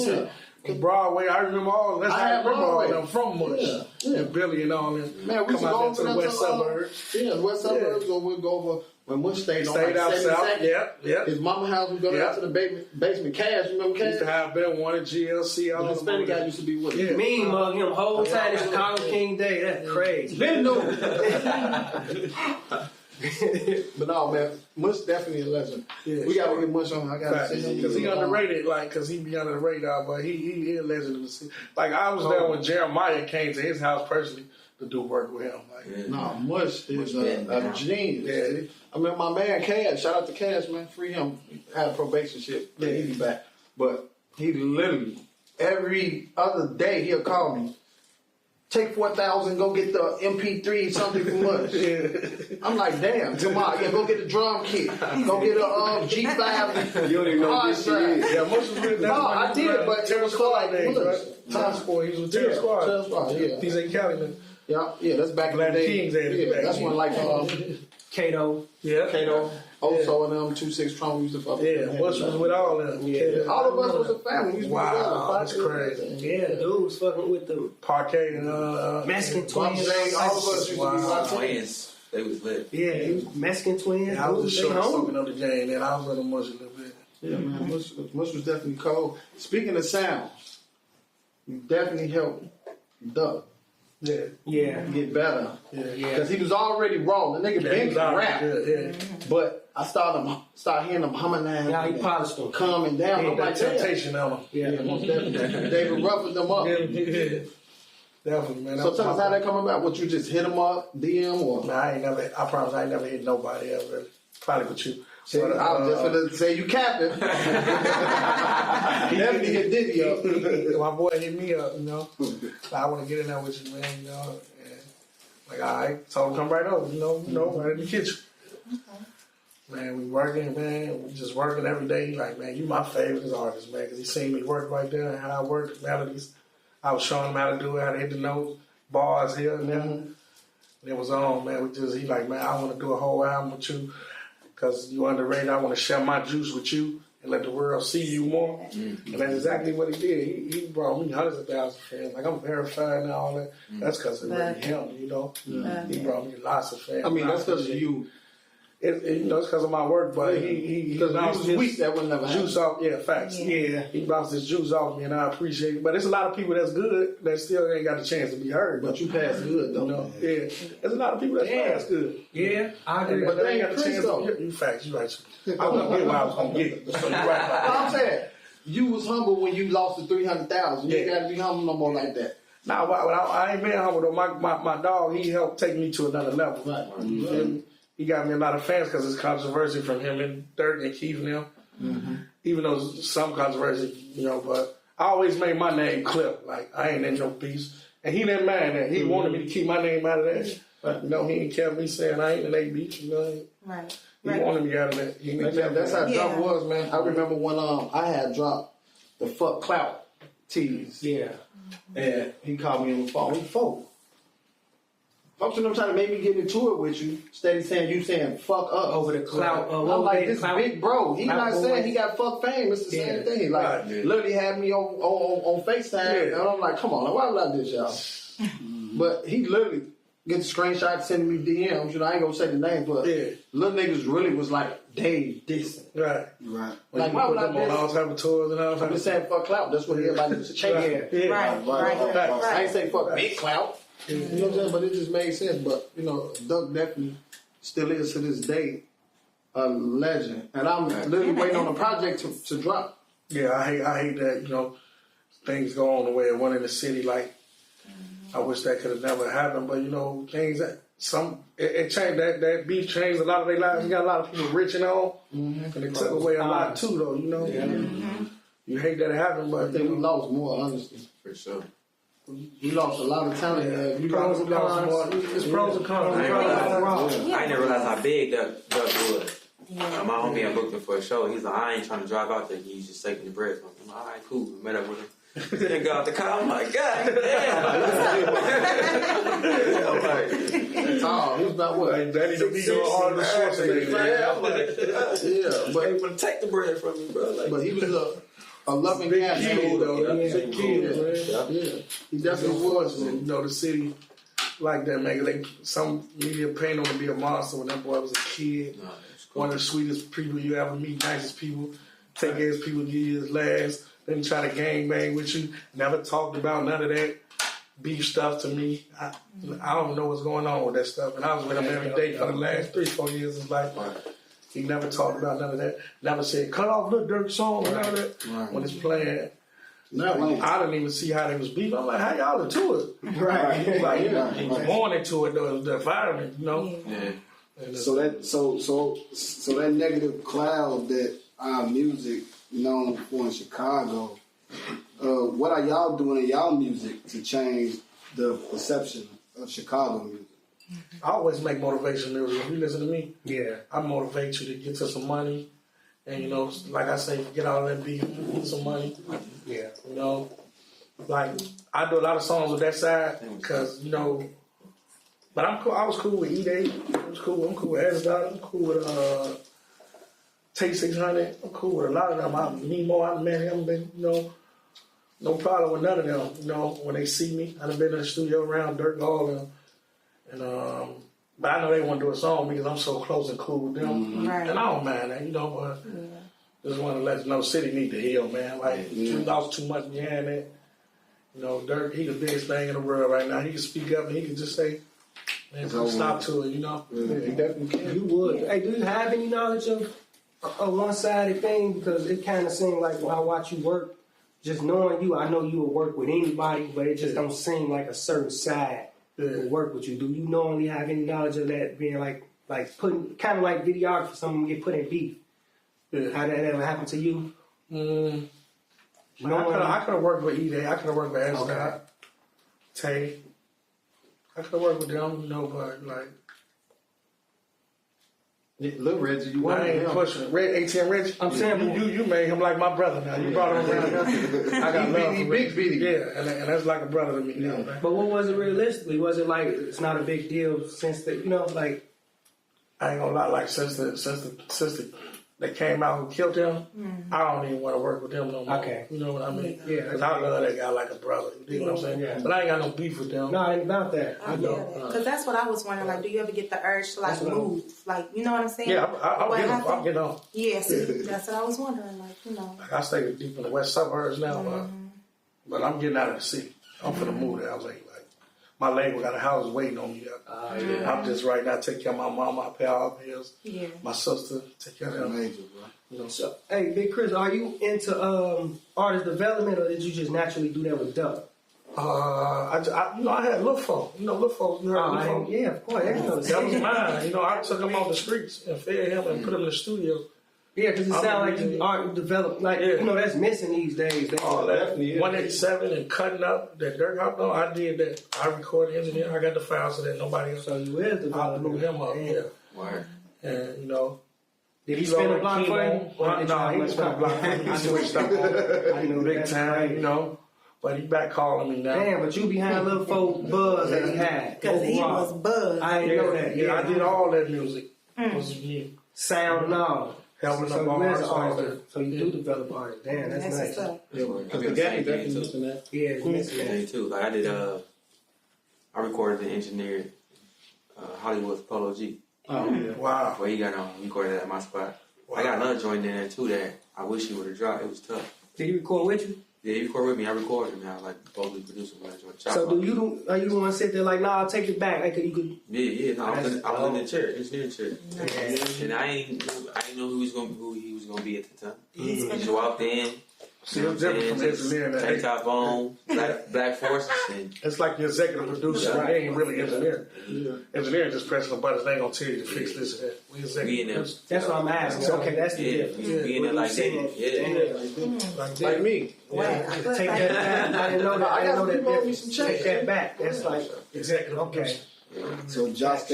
seeing Broadway. I remember all. That's how I remember all of them from Mush. And Billy and all them. Man, we come out there to the west suburbs. Yeah, west suburbs. So we'd go over when Mush stayed on like Stayed out south. 72nd. Yeah. His mama house would go down to the basement. Cash, you remember Cash? Used to have been one at GLC. The Hispanic guy used to be with him. Yeah. Me mug him whole time. It's Chicago King Day. That's crazy. Been new. But no, man, Mush definitely a legend. Yeah, We gotta get Mush on. I gotta see him because he underrated, because he be under the radar, but he is a legend in the city. Like I was there when Jeremiah came to his house personally to do work with him. Like, No, Mush is a genius. Yeah. I mean, my man Cash, shout out to Cash, man, free him. Had a probation shit, yeah, he be back. But he literally every other day he'll call me. take 4,000, go get the MP3 something from us. I'm like, damn, tomorrow, go get a drum kit, go get a G5. You don't even know what this shit is. Yeah, most of it. No, I did, but it was called like Time Sport. He was with Terror Squad. Terror Squad, yeah. DJ Cali, man. Yeah, that's back in the Black day. Kings had it Yeah, back that's then. when like Kato. Yeah. Kato, Oso and them 2-6 Tron used to fuck with Yeah, them. Bush was with all of them. Yeah. All of us was a family. We used to be Wow, together. that's crazy. Yeah, dude was fucking with the Parquet and Mexican Bob twins. Jay, all of us used to be Wow. locked in. Twins, they was lit. Yeah, Mexican twins. Yeah, I was dude, just they short home. soaking up the game, and I was with them much a little bit. Yeah, man. Mush was definitely cold. Speaking of sounds, you definitely helped Duck Yeah. get better. Yeah. Because he was already raw. The nigga Yeah, been he was already rap. good, But I started hearing him harmonizing. Now he polished them. Calming down. Yeah, I'm that like, damn. temptation on him. Yeah, most definitely. David roughened them up. Yeah. Definitely, man. So tell us how that come about. What, you just hit him up, DM, or? Nah, I promise I ain't never hit nobody else, really. Probably but you. I was just going to say you capping. He definitely hit Diddy up. My boy hit me up, you know. I want to get in there with you, man, you know. And like, all right, told him come right over, you know, right in the kitchen. Man, we working, man. We just working every day. He like, man, you my favorite artist, man, because he seen me work right there and how I work, melodies. I was showing him how to do it, how to hit the notes, bars here and there. And it was on, man. He like, man, I want to do a whole album with you because you underrated. I want to share my juice with you and let the world see you more. And that's exactly what he did. He brought me hundreds of thousands of fans. Like, I'm verified and all that. That's because of really him, you know. He brought me lots of fans. I mean, that's because of you. You know, it's because of my work, but he bounced his weak, that would never juice off. Yeah, facts. Yeah. He bounced his juice off me, and I appreciate it. But there's a lot of people that's good that still ain't got a chance to be heard. But you passed good, though. You know, yeah. There's a lot of people that's past good. Yeah, I agree. But they ain't got a Chris, chance though. to be. You facts, you right. I was gonna get what I was gonna get. So you right about I'm that. saying, you was humble when you lost the 300,000. You ain't Yeah. got to be humble no more like that. Nah, I ain't been humble though. My dog, he helped take me to another level. Right. You feel me? He got me a lot of fans because it's controversy from him and Dirk and Keith and them. Even though some controversy, you know, but I always made my name clear. Like, I ain't in your piece. And he didn't mind that. He wanted me to keep my name out of that. But, you know, he ain't kept me saying I ain't in A beach, you know. Right. He wanted me out of that. That's how Yeah. Duck was, man. I remember when I had dropped the fuck clout tease. Yeah. And he called me on the phone. He folk. Folks, you know, trying to make me get into it with you. Steady saying you saying fuck up Over the clout. I'm like, this clout, big bro. He clout not boy. saying he got fuck fame. It's the same thing. Like, Right, yeah. literally had me on FaceTime. Yeah. And I'm like, come on, why would I do this, y'all? But he literally get the screenshot, sending me DMs. You know, I ain't gonna say the name, but little niggas really was like, Dave, this. Right. Right. Like, why would I put them on all do type of tours and all I'm type just of saying fuck clout. That's what everybody was changing. I ain't say fuck big clout. You know what I'm saying? But it just made sense. But, you know, Duck definitely still is to this day a legend. And I'm literally waiting on the project to drop. Yeah, I hate that, you know, things go on the way it went in the city. Like, I wish that could have never happened. But, you know, things that it changed, that beef changed a lot of their lives. You got a lot of people rich and all. And it took away a lot too, though, you know. You hate that it happened, but I think we lost more, honestly. For sure. We lost a lot of talent. We pros lost and some cons. It's pros and cons. I didn't realize how big that was. My homie had booked him for a show. He's like, I ain't trying to drive out there. He's just taking the bread from him. I'm like, all right, cool. We met up with him. Then got out the car. I'm like, God damn. I'm like, that's all. He was about what? Like, Daddy the beat on Arnold Schwarzenegger. I'm like, Yeah, but they want to take the bread from me, bro. Like, but he was a loving cat. Kid, though. Yeah. Big kid, man. Yeah, he definitely was. You know, the city like that, man. Like, some media paint him to be a monster when that boy was a kid. Nah, it's cool. One of the sweetest people you ever meet, nicest people. Take his people, give you his last. Then try to gang bang with you. Never talked about none of that beef stuff to me. I don't know what's going on with that stuff. And I was with him every day for the last 3-4 years of his life. He never talked about none of that. Never said, cut off the Dirk song and all that. When it's playing. No, I didn't even see how they was beefing. I'm like, how y'all into it? Right. Like, he was born into it, though. The environment, you know? Yeah. So that negative cloud that our music known for in Chicago, what are y'all doing in y'all music to change the perception of Chicago music? I always make motivation music. If you listen to me, Yeah. I motivate you to get to some money. And, you know, like I say, get out of that beef, get some money. Yeah. You know, like, I do a lot of songs with that side because, you know, but I'm cool. I was cool with E-Day. I'm cool with S-Dot. I'm cool with T600. I'm cool with a lot of them. I need more. I met him, been, you know, no problem with none of them. You know, when they see me, I've been in the studio around Dirk Gall and but I know they want to do a song because I'm so close and cool with them. Right. And I don't mind that, you know, but just want to let you know, City need to heal, man. Like, you lost too much behind it. You know, Dirk, he the biggest thing in the world right now. He can speak up and he can just say, man, put a stop to it, you know? Yeah, he definitely can. You would. Hey, do you have any knowledge of a one-sided thing? Because it kind of seemed like when I watch you work, just knowing you, I know you will work with anybody, but it just don't seem like a certain side will work with you. Do you normally have any knowledge of that being like putting, kind of like videographer, someone get put in beef? How that ever happened to you? I could have worked with E-Day. I could have worked with S-Dot, Okay. Tay. I could have worked with them, you know, but like, Little Reggie, you I want ain't him. pushing it. ATM Rich, I'm saying, you made him like my brother now. You brought him around here. I got love He for big Rich. beating. Yeah, and that's like a brother to me now. Man. but what was it realistically? Was it like it's not a big deal since the, you know, like, I ain't gonna lie, like since they came out who killed him, I don't even want to work with them no more. Okay. You know what I mean? Yeah. Because I love that guy like a brother. You know what I'm saying? Yeah. But I ain't got no beef with them. no, it ain't about that. I get it. Because that's what I was wondering. Like, do you ever get the urge to like That's what move? Like, you know what I'm saying? Yeah, I'll What get on. happened? I'll get on. Yeah, see, that's what I was wondering. Like, you know. Like I stay deep in the west suburbs now, but I'm getting out of the city. I'm finna move there. I was like, my label got a house waiting on me. I'm just right now taking care of my mom. I pay all the bills. Yeah. My sister take care of them. Major, bro. You know, So, hey, Big Chris, are you into artist development, or did you just naturally do that with Doug? I had Lil Folk. You know, Lil Folk. You heard Lil Folk? Yeah, of course. That was mine. You know, I took him off the streets and fed him and put him in the studio. Yeah, because it sounds like you art develop, like, you know, that's missing these days. All that 187 and cutting up that Dirk Hop. No, I did that. I recorded engineer. I got the files so that nobody else. So you is I blew him up. Yeah. Word. And you know. Did he spin a block for you? No, he didn't spin a block for me. He switched up on big time, you know. But he back calling me now. Damn, but you behind little folk buzz that he had. Because he was buzzed. I didn't know that. Yeah, I did all that music. It was me. Sound and all. Helping So up you all is an artists. artist. So you do develop artists. Damn, that's That's nice. what's up. Because the game definitely missing that. Yeah, it's missing Yeah, that. me too. Like I did, I recorded and engineered Hollywood's Polo G. Oh, yeah. Wow. Where he got on, he recorded at my spot. I got another joint in there too that I wish he would have dropped. It was tough. Did he record with you? Yeah, he recorded with me. I recorded him. I was like vocally producer when I joined. So are you the one sit there like, nah, I'll take it back? Like, you could. Yeah. No, I was in the chair, engineering chair, Yeah. and I ain't know who he was gonna be at the time. He's He been just walked in. See, it's different from engineering. Tank top on, black forces, and It's like the executive producer. Yeah. They ain't really engineering. Engineering just pressing the buttons. They ain't gonna tell you to fix this and that. We we in executive there. producers. That's what I'm asking. Okay, that's the Yeah, difference. we in there like that. Yeah. Like me. Wow. Take that back. I didn't know that. I didn't know that difference. Take that back. That's like, Executive okay. producer. So Josh,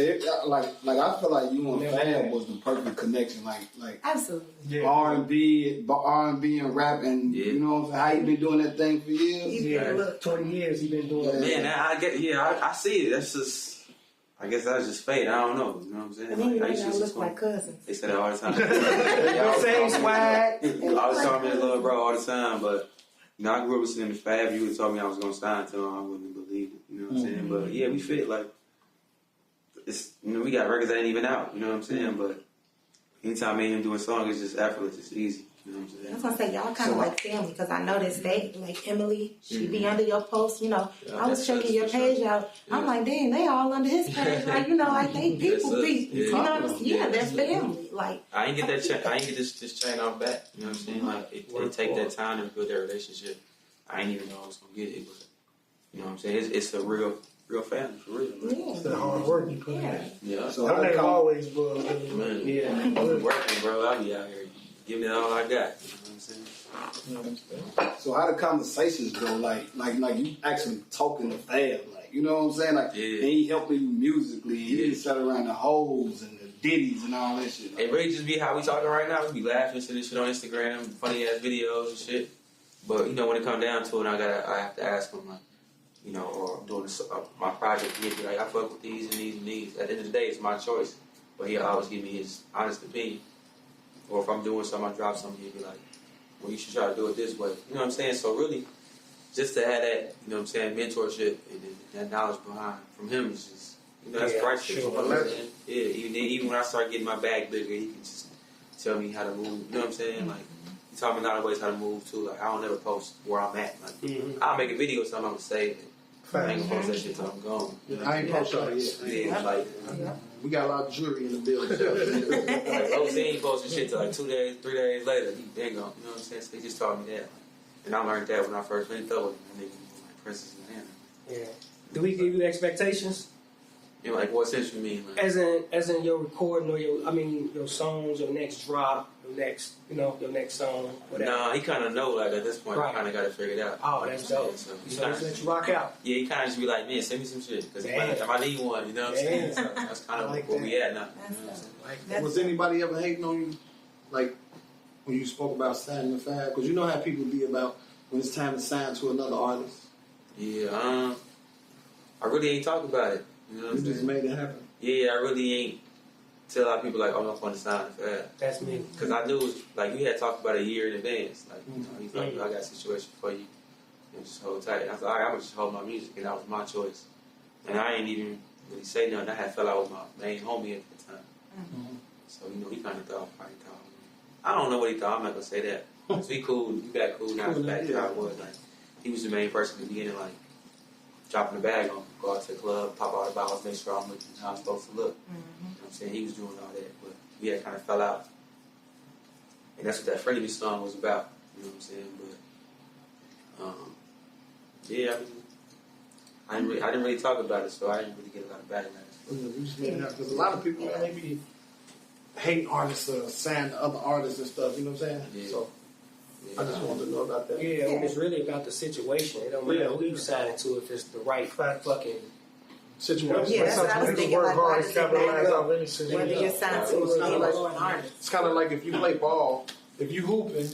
like I feel like you and Fab was the perfect connection. Like Absolutely. R&B and rap, and Yeah. you know what I'm saying? How you been doing that thing for years? Yeah, look, 20 years he been doing that. Man, I see it. That's just, I guess that's just fate. I don't know. You know what I'm saying? And then you Like, I know used y'all to look like cousins. They say that all the time. Same swag. I was talking to little bro all the time, but you know, I grew up listening to Fab. You would have told me I was gonna sign to him, I wouldn't have believed it. You know what I'm saying? But yeah, we fit like it's. You know, we got records that ain't even out. You know what I'm saying? But anytime me and him doing songs, it's just effortless. It's easy. You know what I'm saying? I was gonna say y'all kind of like family because I noticed they like Emily. She be under your post. You know, Yeah, I was that's checking your for sure. page out. I'm Yeah. like, dang, they all under his page. Like you know, like they people That's us. be. Yeah. You know what I'm saying? Yeah, Yeah, they're that's us. family. Like I ain't get that check. I ain't get this chain off back. You know what I'm saying? Like it take that time to build that relationship. I ain't even know I was gonna get it, but you know what I'm saying? It's a real family for real. Man. It's the hard work you put in. yeah. Yeah. So That how ain't come? always buzz. Man, Yeah. I'm working, bro. I be out here giving it all I got. You know what I'm saying? So how the conversations go? Like you actually talking to Fab? Like You know what I'm saying? Like, and he helping you musically. He didn't set around the hoes and the ditties and all that shit. It really just be how we talking right now. We be laughing, sending shit on Instagram, funny ass videos and shit. But you know, when it come down to it, I have to ask him, like, you know, or I'm doing my project. He'd be like, I fuck with these and these and these. At the end of the day, it's my choice. But he'll always give me his honest opinion. Or if I'm doing something, I drop something, he'll be like, well, you should try to do it this way. You know what I'm saying? So really, just to have that, you know what I'm saying, mentorship and that knowledge behind from him is just, you know, that's priceless. Sure. You know what I'm saying? Yeah, even when I start getting my bag bigger, he can just tell me how to move. You know what I'm saying? Like, he taught me a lot of ways how to move too. Like, I don't ever post where I'm at. Like, I'll make a video, something I'm gonna save it. I ain't gonna post that shit till I'm gone. I ain't post y'all yet. Yeah, like, we got a lot of jewelry in the building. like, OC ain't posting shit till like 2 days, 3 days later. He been gone. You know what I'm saying? So he just taught me that. And I learned that when I first linked up with him. And then, like, Princess and Hannah. Yeah. Do we give you expectations? You know, like, what sense you mean? Like, as in your recording or your songs, your next drop, your next song, whatever. Nah, he kind of know, like, at this point, Right. I kind of got it figured out. Oh, that's dope. So He just let you rock out. yeah, he kind of just be like, man, send me some shit. Because if I need one, you know what I'm saying? So that's kind of like where that. we at now. You know what I'm saying? Was anybody ever hating on you, like when you spoke about signing the fab? Because you know how people be about when it's time to sign to another artist. Yeah, I really ain't talk about it. You know what I'm You saying? just made it happen. Yeah, I really ain't tell a lot of people like, oh, I'm not going to sign the fab. That's me. Because I knew, it was, like, you had talked about a year in advance. Like, you know, he's like, I got a situation for you. You know, just hold tight. And I was like, all right, I'm going to just hold my music. And that was my choice. And I ain't even really say nothing. I had fell out with my main homie at the time. So, you know, he kind of thought, I don't know what he thought. I'm not going to say that. So he cool. You got cool. Now it's back to how it was. Like, he was the main person in the beginning, like, dropping the bag on, go out to the club, pop out the bottles, make sure I'm looking how I'm supposed to look. You know what I'm saying? He was doing all that, but we had kind of fell out. And that's what that Freddie Me song was about. You know what I'm saying? But, yeah, I didn't really talk about it, so I didn't really get a lot of backlash. Because a lot of people, man, they be hating artists or signing other artists and stuff, you know what I'm saying? Yeah. So I just wanted to know about that. Yeah, when it's really about the situation. It don't matter who you sign to if it's the right fucking situation. Yeah, that's what I was thinking. Like, why does it matter whether you're signed to a label or an artist? It's kind of like if you play ball, if you hooping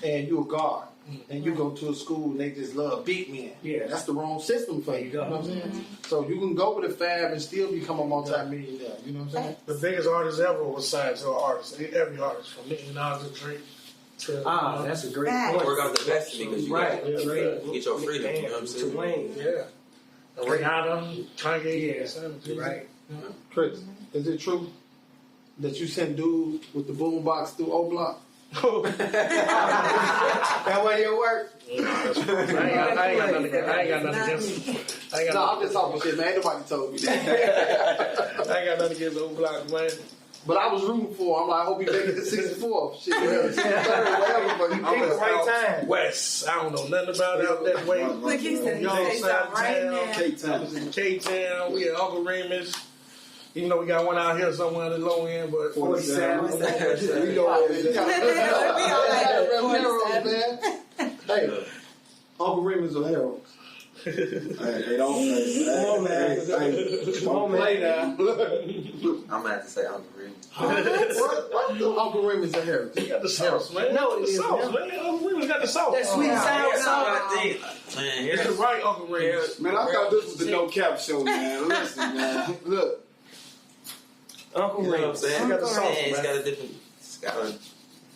and you a guard, and you go to a school and they just love beat men. Yeah. That's the wrong system for you. You know what I'm saying? So you can go with a fab and still become a multi-millionaire. You know what I'm saying? The biggest artist ever was signed to an artist. Every artist, from Nicki Minaj to Drake. That's a great Facts. point. Work out the best in me because you get your freedom. You know what I'm saying? To Wayne. Yeah. Rihanna, Kanye. Yeah. Right. Chris, is it true that you sent dudes with the boombox through O-Block? That way your work. I ain't got nothing against him. I'm just talking shit, man. Ain't nobody told me that. I ain't got nothing against the block, man. But I was rooting for him. I'm like, I hope he make it to 64th. Shit, whatever, but he picked the right time. West, I don't know nothing about it out that way. Look, he said he Young say something right now. K-Town. in K-Town, we had Uncle Remus. Even though we got one out here somewhere at the low end, but 47. We go over there. We all like Harold's, man. Hey, Uncle Remus or Harold's? Hey, don't say Come on, man. Come on, man. I'm going to have to say Uncle Remus. What the Uncle Remus or Harold's? he got the sauce, man. No, it the is, sauce, man. Uncle Remus got the sauce. That sweet and sour sauce. Man, It's the right Uncle Remus. Man, I thought this was the No Cap show, man. Listen, man. Look. Uncle You know what I'm Remus. saying? Got the sauce, Man, it's man. got it's got a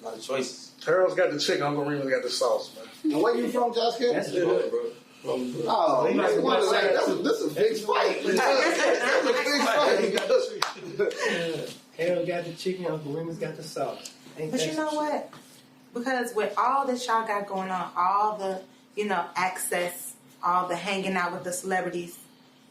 lot of choices. Harold's got the chicken, Uncle Remus got the sauce, man. And where you from, Josh Kid? That's good. Bro. Oh, man. This is a big fight. That's a big fight. Harold got the chicken, Uncle Remus got the sauce. But you know what? Because with all that y'all got going on, all the, access, all the hanging out with the celebrities,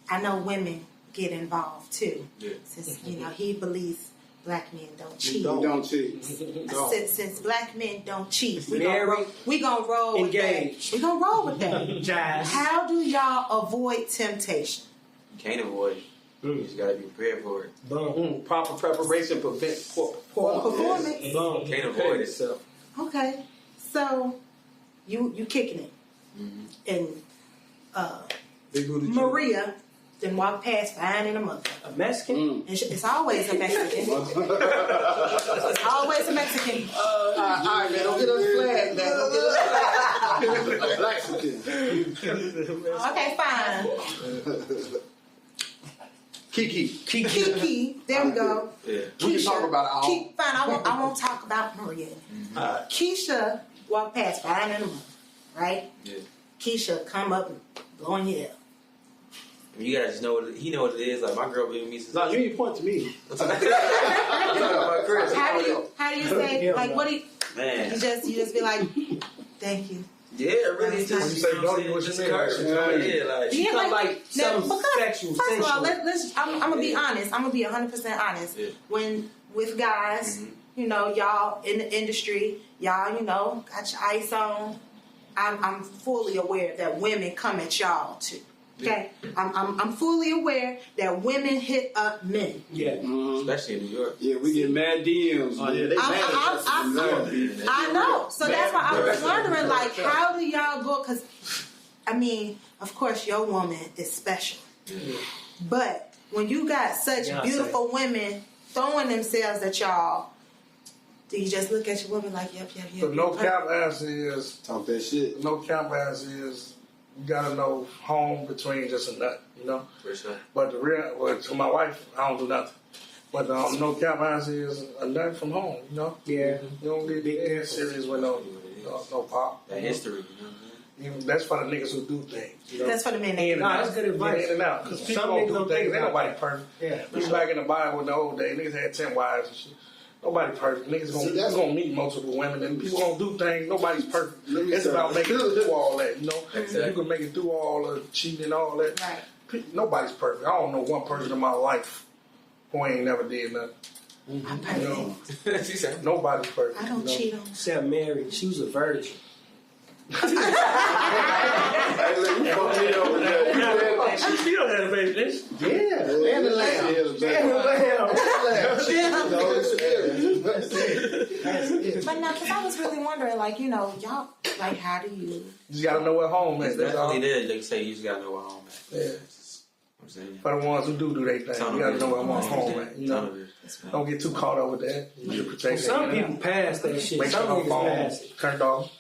I know women get involved too. Yeah. Since, he believes black men don't cheat. Don't cheat. Since black men don't cheat, we Married, gonna roll engaged. with that. We gonna roll with that. Jazz. How do y'all avoid temptation? You can't avoid it. You just got to be prepared for it. Boom. Proper preparation prevents poor Performance. Boom. Can't avoid it. Okay, so you kicking it, and Big booty Maria then walk past fine in a mother. A Mexican? And it's always a Mexican. It's always a Mexican. All right, man, don't get us flagged, man. Don't get us Mexican. Okay, fine. Kiki. There we go. Yeah. We can talk about it all. Fine, I won't talk about Maria. Keisha walked past fine in a month, right? Yeah. Keisha come up and blowing your ear. You guys just know what he know what it is. Like my girl been with me since. No, you ain't point to me. I'm talking about Chris. How do you say like what do you? Man. You just be like, thank you. Yeah, really, it's just You say no, you just mean? encouragement. Yeah, like She come like some sexual. First of all, sensual. I'm gonna be honest. I'm gonna be 100% honest. Yeah. When with guys, you know, y'all in the industry, y'all, you know, got your ice on. I'm fully aware that women come at y'all too. Okay, I'm fully aware that women hit up men. Yeah, especially in New York. Yeah, we get mad DMs. Oh, yeah, they I know. So that's why I was wondering, like, how do y'all go? Because, I mean, of course, your woman is special. But when you got such beautiful women throwing themselves at y'all, do you just look at your woman like, yep? The no cap answer is Talk that shit. no cap answer is you gotta know home between just a nut, you know. For sure. But to my wife, I don't do nothing. But no cap answer is a nut from home, you know. yeah. You don't get big serious with no pop. That history, you know what I'm saying? Even, that's for the niggas who do things. You know? That's for the men. In and Nah, out. that's good advice. In and out. Because people Some don't niggas do don't things. think Ain't about nobody that. perfect. Yeah. We back in the Bible in the old days, niggas had 10 wives and shit. Nobody perfect. Niggas gonna meet multiple women and people gonna do things. Nobody's perfect. It's about making it through all that, you know? Exactly. You can make it through all the cheating and all that. Right. Nobody's perfect. I don't know one person in my life who ain't never did nothing. I'm You know? perfect. She said, Nobody's perfect. I don't you know? cheat on. Except Mary, she was a virgin. Hey, look, you fucked me over there. She still had a baby, didn't she? Yeah, and the lamb. The Holy Spirit. But now, because I was really wondering, like, you know, y'all, like, how do you? You just gotta know what home is. it's That's all. definitely there. They say you just gotta know where home at. Yeah. I'm saying. For the ones who do their thing, you gotta know where home at. You know, Know. don't get too caught up with that. You need to protect Some that. people pass that shit. Make Some sure niggas phone pass it. turned off.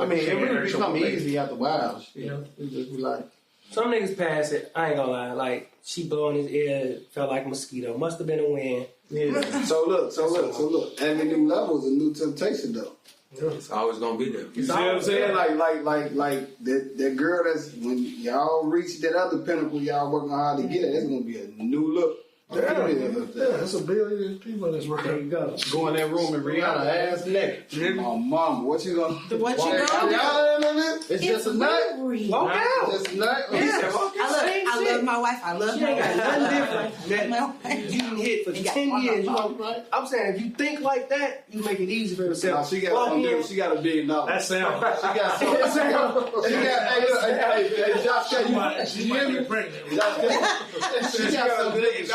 I mean, it really become Baby. easy after a while. You know, you just be like, Some niggas pass it. I ain't gonna lie. Like she blowing his ear, felt like a mosquito. Must have been a wind. yeah. So look. Every new level is a new temptation, though. It's always gonna be there. You see what I'm saying? Like that girl that's when y'all reach that other pinnacle, y'all working hard to get it. It's gonna be a new look. Yeah, it's a billion people in this world. There you go. go in that room and Rihanna ass naked. Oh, mama, what you gonna do? What you gonna do? It's just a nut. Walk out. Just a nut. I love my wife. I love She my ain't got wife. nothing different. My wife. You can hit for 10 years. You know, I'm saying if you think like that, you make it easy for No, yourself. she got Walk in. she got $1 billion. That sound. She got so. Hey, Josh, She you might hear be me? pregnant. She got $1 billion.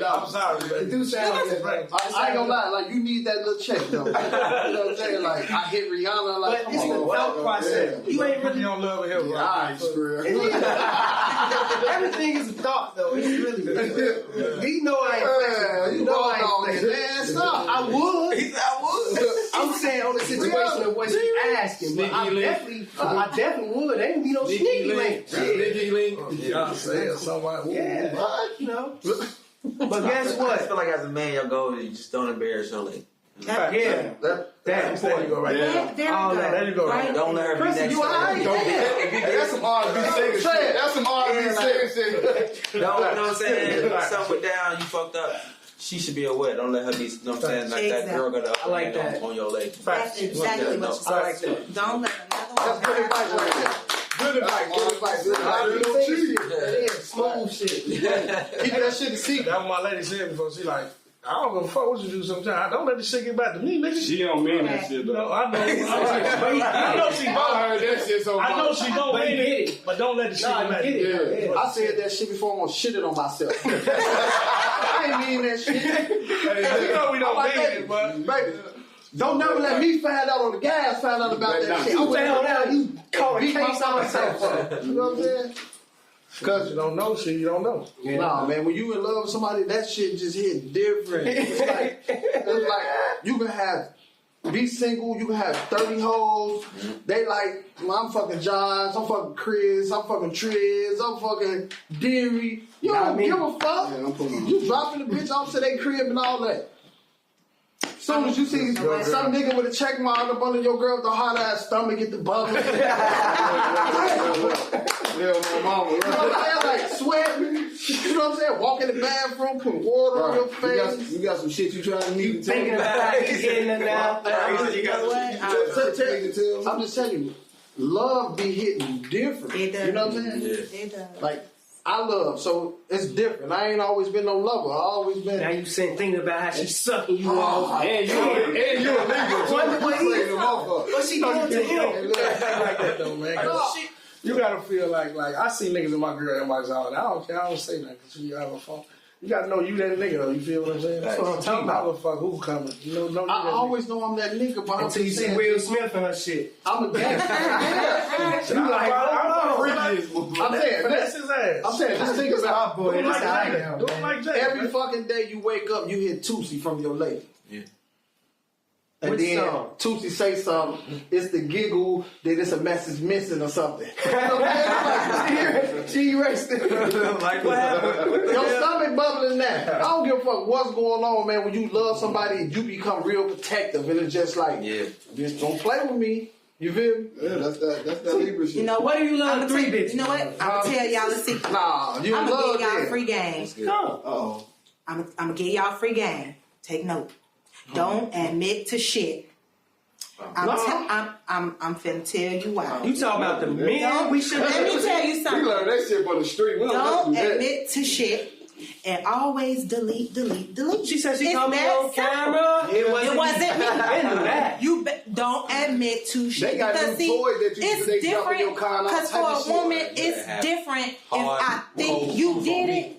I'm sorry, It man. do sound like I ain't gonna lie, like you need that little check though. You know what I'm saying? Like I hit Rihanna, like But come it's on. the thought process. You ain't You really. don't love him, Yeah, right? all right, screw it. Everything is a thought, though. It's really. You know I ain't. You You know I know ain't. man, stop. I would. He said I would. I'm saying on the situation of what she asking, but I definitely would. There ain't be no sneaky link. Nikki Link. Yeah, say somebody. Yeah, you know. But guess I what? feel like as a man, your goal is you just don't embarrass your lady. Yeah, That's there you go right there. There All we go. that. There you go. Right Don't let her be Chris, next you to alright? her. That's some R&B singing shit. That's some R&B singing shit. Don't, you know what I'm saying? Something went down, you fucked up. She should be aware. Don't let her be, you know what I'm saying? Like that girl got the I like upper hand that. on your leg. That's exactly what you I said. like that. Don't let another That's good one. advice right there. Good advice. Good advice. Good advice. Don't cheat. Yeah, smooth shit. Keep that shit a secret. That's what my lady said before. She like, I don't give a fuck what you do sometimes. Don't let this shit get back to me, nigga. She don't mean that shit, You though. know, I know she don't. I heard that shit so much. I know she don't But you mean get it, it. but don't let the shit Nah, get back you to get me. it. I said that shit before I'm gonna shit it on myself. I ain't mean that shit. You know we don't like mean that. it, but Baby, don't never let me find out on the gas, find out about that shit. You found out you caught a beat case on myself. You know what I'm saying? Cause you don't know shit, you don't know. Yeah. Nah, man, when you in love with somebody, that shit just hit different. It's like you can be single, you can have 30 hoes. They like, I'm fucking John, I'm fucking Chris, I'm fucking Triz, I'm fucking Deary. You don't give a fuck. Yeah, you dropping the bitch off to their crib and all that. As soon as you see some nigga with a check mark up under your girl with a hot ass stomach get the bubble. Yeah, my mama. You know what I'm saying? Like sweating. You know what I'm saying? Walk in the bathroom, put water on your face. You got some shit you trying to meet. Thinking about how you getting it now. You know what? I'm just telling you, love be hitting different. It does. You know what I'm saying? Yeah. It does. Like, I love, so it's different. I ain't always been no lover. I always been. Now you thinking about how she's sucking you off. And you a nigga. What she doing to him? Like that though, man. You gotta feel like I see niggas in my girl inbox all day. I don't care. I don't say nothing because you have a phone. You gotta know you that nigga though. You feel what I'm saying? That's what I'm talking about. Fuck who coming? You know I always know I'm that nigga, but until you see Will Smith and her shit. I'm a gangster. You like I'm saying that's his ass. I'm saying just think about boy. Do it like Jay. every fucking day you wake up, you hear Tootsie from your lady. Yeah. And Which then song? Tootsie say something, it's the giggle that it's a message missing or something. She erased it. Like what happened? Your stomach bubbling now. I don't give a fuck what's going on, man. When you love somebody, you become real protective, and it's just like, just don't play with me. You feel me? Yeah, that's that Libra shit. You know what do you love? Three bitches. You know what? I'm gonna tell y'all a secret. Nah, you I'm love gonna give y'all that. free game. Oh. I'm gonna give y'all free game. Take note. Don't admit to shit. I'm finna tell you why. You talking about the men? We should. Let me tell you something. We learned that shit from the street. We Don't do admit to shit and always delete. She said she called me that on camera. It wasn't me. I didn't do that. You don't admit to shit. They got because new toys that you it's they jump in different. your car and all Because type for of a shit. woman, it's different if I think you did it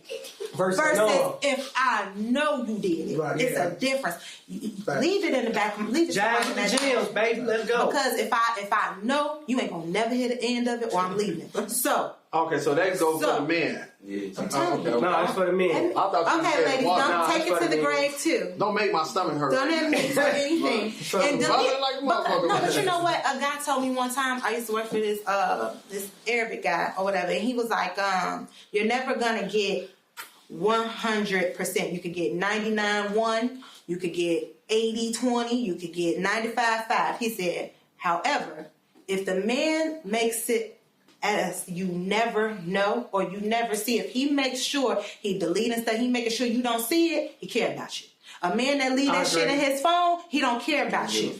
versus no. if I know you did it. Right, It's yeah. a difference. Leave it in the back. Leave it Jazz in with the jams, baby. Let's go. Because if I know, you ain't gonna never hit the end of it, or I'm leaving. So. Okay, so that goes for the men. I'm telling you. No, it's for the men. I thought you Okay, said ladies, walk don't down take it to the grave too. Don't make my stomach hurt. Don't admit to anything. And delete. like a But motherfucker. you know what? A guy told me one time. I used to work for this Arabic guy or whatever, and he was like, "You're never gonna get 100%. You could get 99-1. You could get 80-20. You could get 95-5." He said, "However, if the man makes it as you never know or you never see, if he makes sure he deleting stuff, he making sure you don't see it, he care about you. A man that leave that shit in his phone, he don't care about you.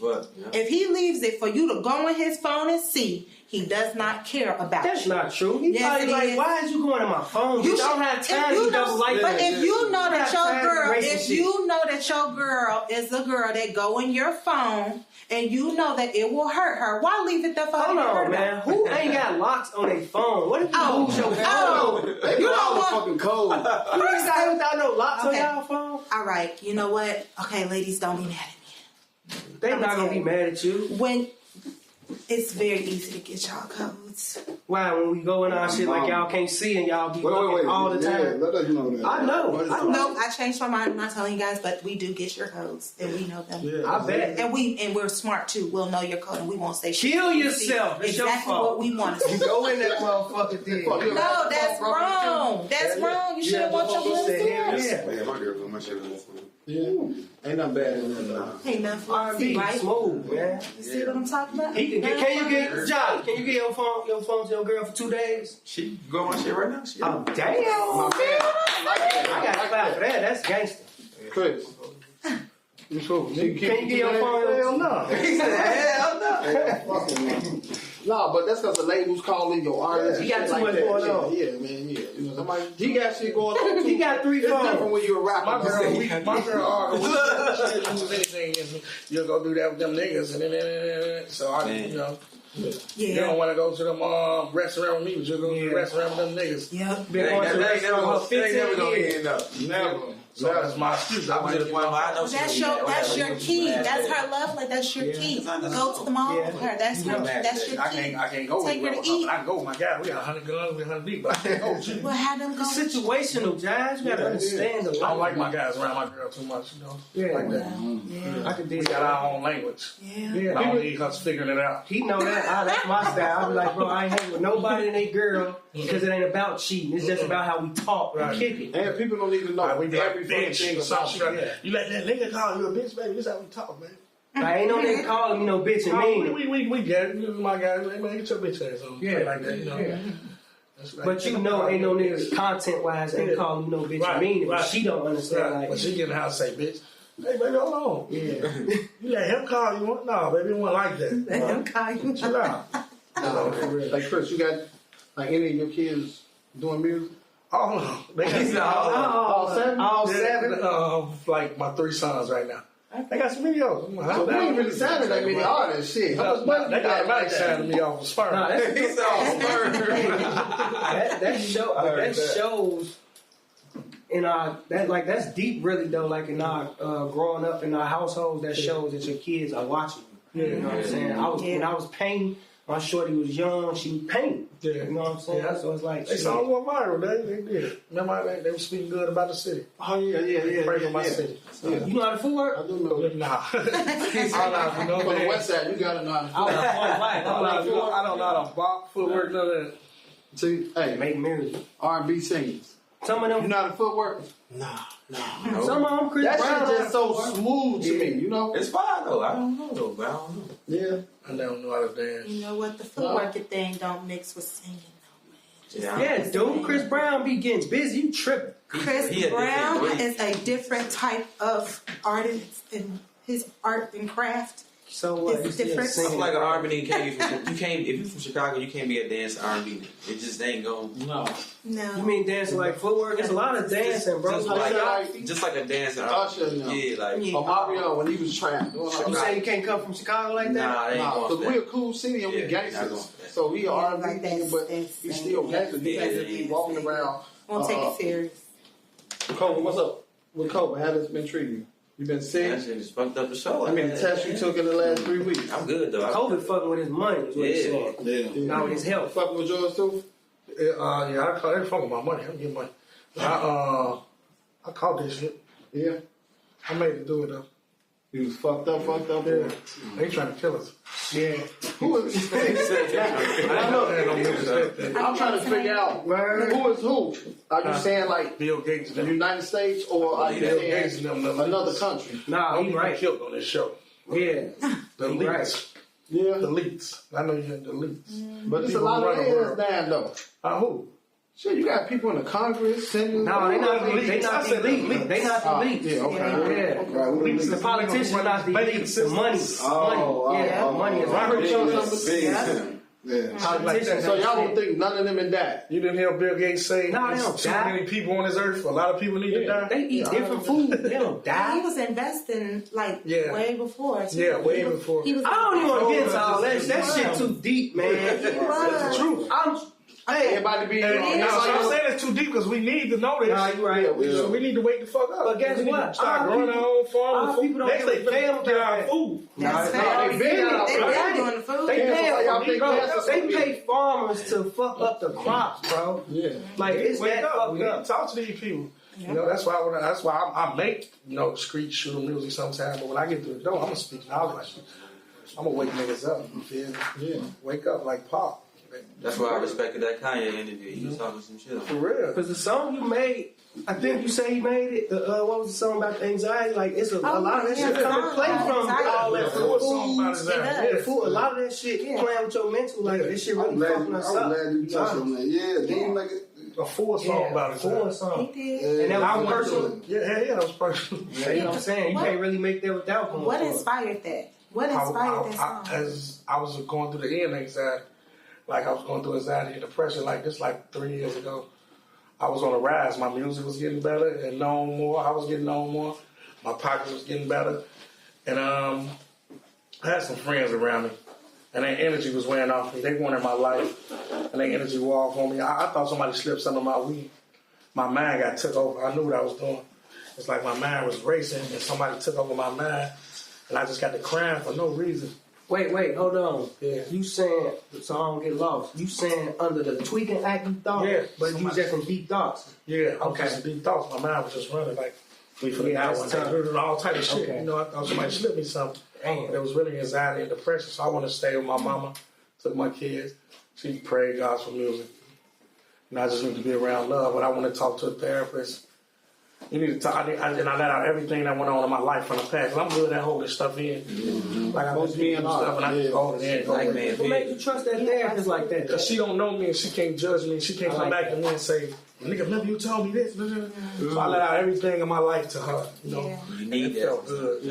If he leaves it for you to go in his phone and see, he does not care about That's you. not true. He's probably like, why is you going to my phone? You don't have time to double like But if you know that your girl, relationship. if you know that your girl is a girl that go in your phone and you know that it will hurt her, why leave it there for her to Hold get hurt on, man. about? Who ain't got locks on their phone? What if you lose your phone? They You got all know the what? fucking code. You ain't got without no locks Okay. on y'all phone? All right, you know what? Okay, ladies, don't be mad at me. They I'ma not gonna tell be you. mad at you. When it's very easy to get y'all codes. Why? When we go in our shit like y'all can't see and y'all be looking all the time. Yeah, let us know that. I know. No, I changed my mind. I'm not telling you guys, but we do get your codes and we know them. Yeah, I bet. And we're smart too. We'll know your code and we won't say shit. Kill yourself. It's Exactly your fault. what we want to You see. go in that motherfucker then. No, that's wrong. That's wrong. You shouldn't want your blood to Yeah. Man, my girl put my shit on that phone. Yeah. Ain't nothing bad in that. Ain't nothing for R&B, right? smooth, man. You see what I'm talking about? He can get. Can you get Josh? Can you get your phone to your girl for 2 days? She go on my shit right now. She Oh damn! I got to clap for that. That's gangster. Chris. You cool. Can you get your phone? Hell no. He said, hell no. No, but that's because the labels calling your artists. He got and too shit much like that. going on. Yeah, man, yeah. You know, somebody, he got shit going on. He got 3 It's different phones. when you're a rapper. My girl, she didn't use anything. You'll go do that with them niggas, and then so I, you know. You don't want to go to them restaurant with me, but you'll go to the restaurant with them niggas. Yeah. Been going to the restaurant for 15 never gonna years. end up. Never. So that's my excuse. I was at the point where I know That's your key. That's her love language. That's your key. Go to the mall with her. That's your key. I can't go Take her to with eat. I can go with my guy. We got 100 guns, we 100 deep, but I can't go with you. Well, have them go. It's situational, Jazz. You gotta understand the I don't like language. my guys around my girl too much, you know. Yeah. Like that. I could We dig got that. our own language. Yeah. I don't need us figuring it out. He know that. That's my style. I be like, bro, I ain't hanging with nobody and they girl because it ain't about cheating. It's just about how we talk and kick it. And people don't even know Like, we be like, every fucking bitch, thing or about something. you. You let that nigga call you a bitch, baby. This how we talk, man. Like, ain't no nigga calling me no bitch and mean it. We get it. You know, my guys, man, get your bitch ass on. Yeah. Like that, you know. Yeah. That's right. But you know, ain't no niggas content wise ain't calling me no bitch and mean it. But she don't understand. Right. Like, But she get in the house and say, bitch, hey, baby, hold on. yeah. You let him call you one? No, baby, it wasn't like that. Let him call you. Chill out. Like Chris, you got like any of your kids doing music? Oh, no. They got All seven? All seven. like my 3 sons right now. They got some videos. So they ain't really sounding like many artists. Shit. How much money They you got got Mike like that? signing me off of sperm. Nah, that's He's all that shows in our that's deep really though. Like in our growing up in our household, that shows that your kids are watching you. You know what I'm saying? When I was painting, my shorty was young. She was painting. Yeah. You know what I'm saying? Yeah. So it's like They saw it went viral. They did. Remember they were speaking good about the city. Oh, yeah. Pray for my city. You know how to footwork? I do know. Nah. I don't know. For the West Side, you gotta know how to do I don't know how to bop, footwork, none of that. See, hey, Make music. R&B singers. Some of them. You know how to footwork? Some of them Chris That Brown. shit just so footwork. smooth to me, you know? It's fine though. I don't know though, but I don't know. Yeah. I don't know how to dance. You know what? The footworking thing don't mix with singing, though, man. Yeah, dude. Chris Brown be getting busy. You tripping? Chris He a Brown different is a different type of artist in his art and craft. So what? It's You still different. singing. I'm like an R&B nigga. If you from Chicago, you can't be a dance R&B. It just ain't going. No. No. You mean dancing like footwork? There's a lot of dancing, bro. Just like a dancer. Usher, no. Yeah, like Yeah. Or Mario when he was trapped. You say you can't come from Chicago like that? nah, they ain't Nah, going because for we a that. cool city and we Yeah, not going gangsters. for that. So we are R&B Like nigga, but that's we still gangsters. You can't just be walking around. Won't take it serious. Kobe, what's up? With Kobe, how has it been treating you? You been sick? That shit just fucked up the show. I mean, the test you took in the last 3 weeks. I'm good though. COVID fucking with his money is what he's saying. Yeah. Not with his health. Fucking with yours too? Yeah, I call it fucking my money. I'm getting money. I caught this shit. Yeah. I made it do it though. He was fucked up. Yeah. They trying to kill us. Yeah. Who is I know that don't disrespect that. I'm trying to figure out who is who. Are you saying like Bill Gates the and them. United States or are you Bill Gates and saying them. another country? Nah, Don't he get right. killed on this show. Yeah. The He elites. right. Yeah. The elites. I know you had the elites. But there's a People lot of run the hands world. down though. Who? Shit, you got people in the Congress, senators. No, they not the elites. elite. They not I the said the elite. elites. They not the elite. Yeah, okay. Yeah. Okay, who the Elites elites? The politicians are not the elite. The money. Money is Robert right. Jones. Yeah. Politicians So ain't y'all don't shit. think none of them in that? You didn't hear Bill Gates say No, they don't there's too die. many people on this earth. A lot of people need to die. They eat different food. They don't He die. was investing like Yeah. way before. Too. Yeah, way He was- before. He was I don't even want to get into all that. That shit too deep, man. was. That's the truth. Hey, Everybody be And, on no, so I'm saying it's too deep because we need to know this. Nah, you right. So we need to wake the fuck up. But guess We need what? to start Our growing people- our own farm. our Food. people don't Next give a they damn finna get our about food. That's Nah, fact. they been out They there. been doing the food. They pay, y'all think bro, that's they something? pay farmers to fuck up the crops, bro. Yeah. Like it's Wake that up. fucked We need up. to talk to these people. You know, that's why I make, street shooter music sometimes. But when I get to the door, I'm gonna speak knowledge. I'm gonna wake niggas up. You feel me? Yeah. Wake up like Pop. That's why I respected that Kanye interview. He was talking some shit. For real. Because the song you made, I think you say you made it. What was the song about the anxiety? Like it's a lot of that shit coming play from all that food. Yeah. Food, a lot of that shit playing with your mental. Like this shit really fucking us up. I'm glad you touched on that. Yeah, they ain't make it. A full song about it. Full song. He did. And that I was went personal. to it. Yeah, that was personal. Yeah, you know what I'm saying? You can't really make that without going What for it. inspired that? What inspired that song? As I was going through the end anxiety, like I was going through anxiety and depression, like 3 years ago. I was on a rise. My music was getting better and known more. I was getting known more. My pockets was getting better. And I had some friends around me. And their energy was wearing off me. They wanted my life. And their energy wore off on me. I thought somebody slipped some of my weed. My mind got took over. I knew what I was doing. it's like my mind was racing and somebody took over my mind, and I just got to crying for no reason. Wait, hold on. Yeah. You saying, so I don't get lost, you saying under the tweaking act you thought? Yeah. But you was just in deep thoughts? Yeah, I was Okay. just in deep thoughts. My mind was just running like, we for the Yeah, guy that's one day, tough. all type of shit. Okay. You know, I thought somebody slipped me something. Damn. But it was really anxiety and depression, so I want to stay with my mama, took my kids. She prayed God for music. And I just need to be around love, but I want to talk to a therapist. You need to talk, and I let out everything that went on in my life from the past. I'm good at holding stuff in. Like I was being stuff, and I just hold it in. Like, man, What made you trust that therapist like that? Because she don't know me and she can't judge me. She can't come back to me and say, nigga, remember you told me this. So I let out everything in my life to her. You know, You and need it that. felt good.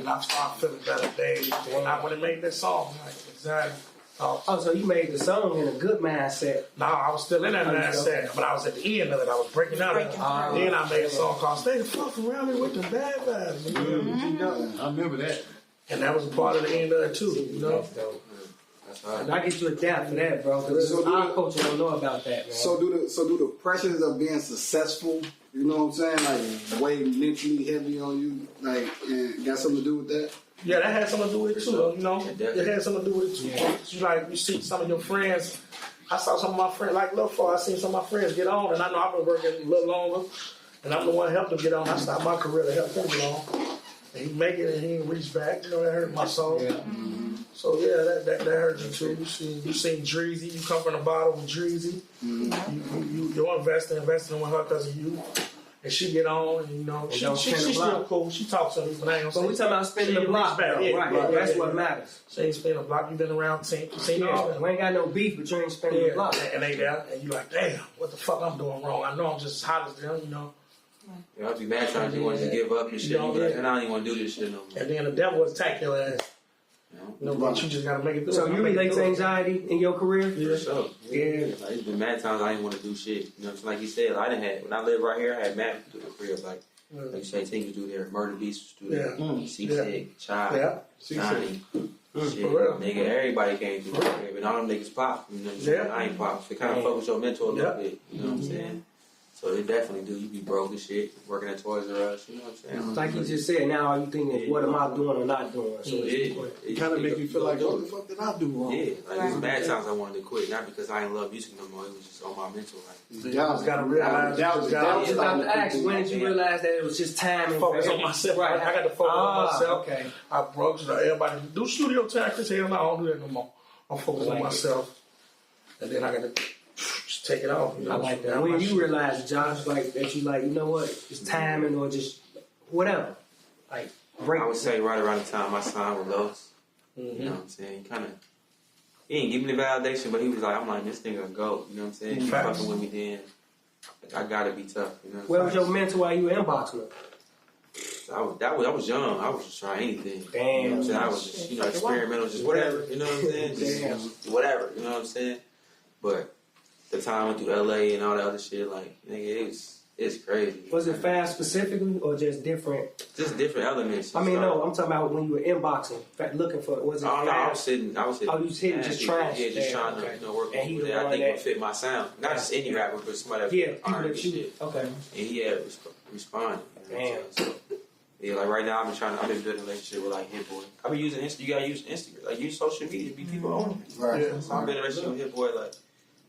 And I started feeling better days. When I would have made that song, like anxiety. Oh, so you made the song in a good mindset. No, I was still in that mindset, but I was at the end of it. I was breaking out of it. Then I made a song called "Stay the Fuck Around Me with the Bad Vibes." I remember that. And that was a part of the end of it too. You know. That's hard. And I get you a dap for that, bro. Because our culture don't know about that, man. So do the pressures of being successful, you know what I'm saying, like weigh mentally heavy on you, like, and got something to do with that? Yeah, that had something to do with it too. You know, Yeah, it had something to do with it too. You like you see some of your friends. I saw some of my friends like Lil Far. I seen some of my friends get on, and I know I've been working a little longer, and I'm the one helping them get on. I stopped my career to help them get on. And he make it, and he didn't reach back. You know, that hurt my soul. Yeah. So yeah, that hurt me too. You seen Dreezy. You come from the bottom with Dreezy. You're investing with her because of you. And she get on, and you know, she's still cool. She talks to me, but I ain't gonna say. But we talking about spinning the block, back. though. Yeah, Right, that's what matters. She ain't spinning the block. You been around 10. You seen all that. We ain't got no beef, but you ain't spinning the block. And they there, and you like, damn, what the fuck I'm doing wrong? I know I'm just as hot as them, you know. Yeah, I'd be mad trying to want to give up and shit. You be like, I don't even want to do this shit no more. And then the devil will attack your ass. You know, but you just gotta make it through. So you relate to anxiety in your career? For sure. Yeah. Like, it's been mad times I didn't want to do shit. You know, like you said, I didn't have, when I lived right here, I had mad people do the career. Like you say, things to do there. Murder Beast was do there. Seasick, Child, Johnny. Shit, For real. nigga, everybody came through the career. But all them niggas pop. You know what I'm saying? I ain't pop. So it kind of fuck with your mental a little bit. You know what I'm saying? So they definitely do. You be broke and shit, working at Toys R Us. You know what I'm saying? Like you just said, now all you thinking, what am I doing or not doing? So It kind of make you feel like, what the fuck did I do wrong? Yeah, like there's mad times I wanted to quit, not because I didn't love music no more. It was just on my mental. Like, You just gotta realize. That was I was about to ask, when did you realize that it was just time and Focus on myself. Right. I got to focus on myself. Okay. I broke. Everybody do studio time. Chris, hell no, I don't do that no more. I'm focused on myself, and then I got to just take it off. You know? I like that. When you realize, Josh, like that, you like, you know what, it's timing or just whatever. Like break. I would say right around the time I signed with Los. You know what I'm saying? He ain't give me the validation, but he was like, I'm like, this thing gonna go. You know what I'm saying? You fucking with me then. Like, I gotta be tough. You know Where was your mental while you were inboxing? I was young. I was just trying anything. Damn. You know what I'm saying? I was just, experimental, just whatever. You know what I'm saying? Just whatever. You know what I'm saying? But the time I went through LA and all that other shit, like, nigga, it's crazy. Was it fast specifically or just different? Just different elements. I mean, no, I'm talking about when you were inboxing, looking for it. Was it Oh, fast? no, I was hitting. Oh, you was hitting, just trying. Yeah, just trying to, work with people that I think would fit my sound. Not just any rapper, but somebody that R&B shit. Okay. And he had responded. Damn. So, yeah, like right now, I've been building a relationship with like Hit Boy. I've been using you gotta use Instagram, like use social media to be people on it. Right. Yeah. So I've been in a relationship with Hit Boy, like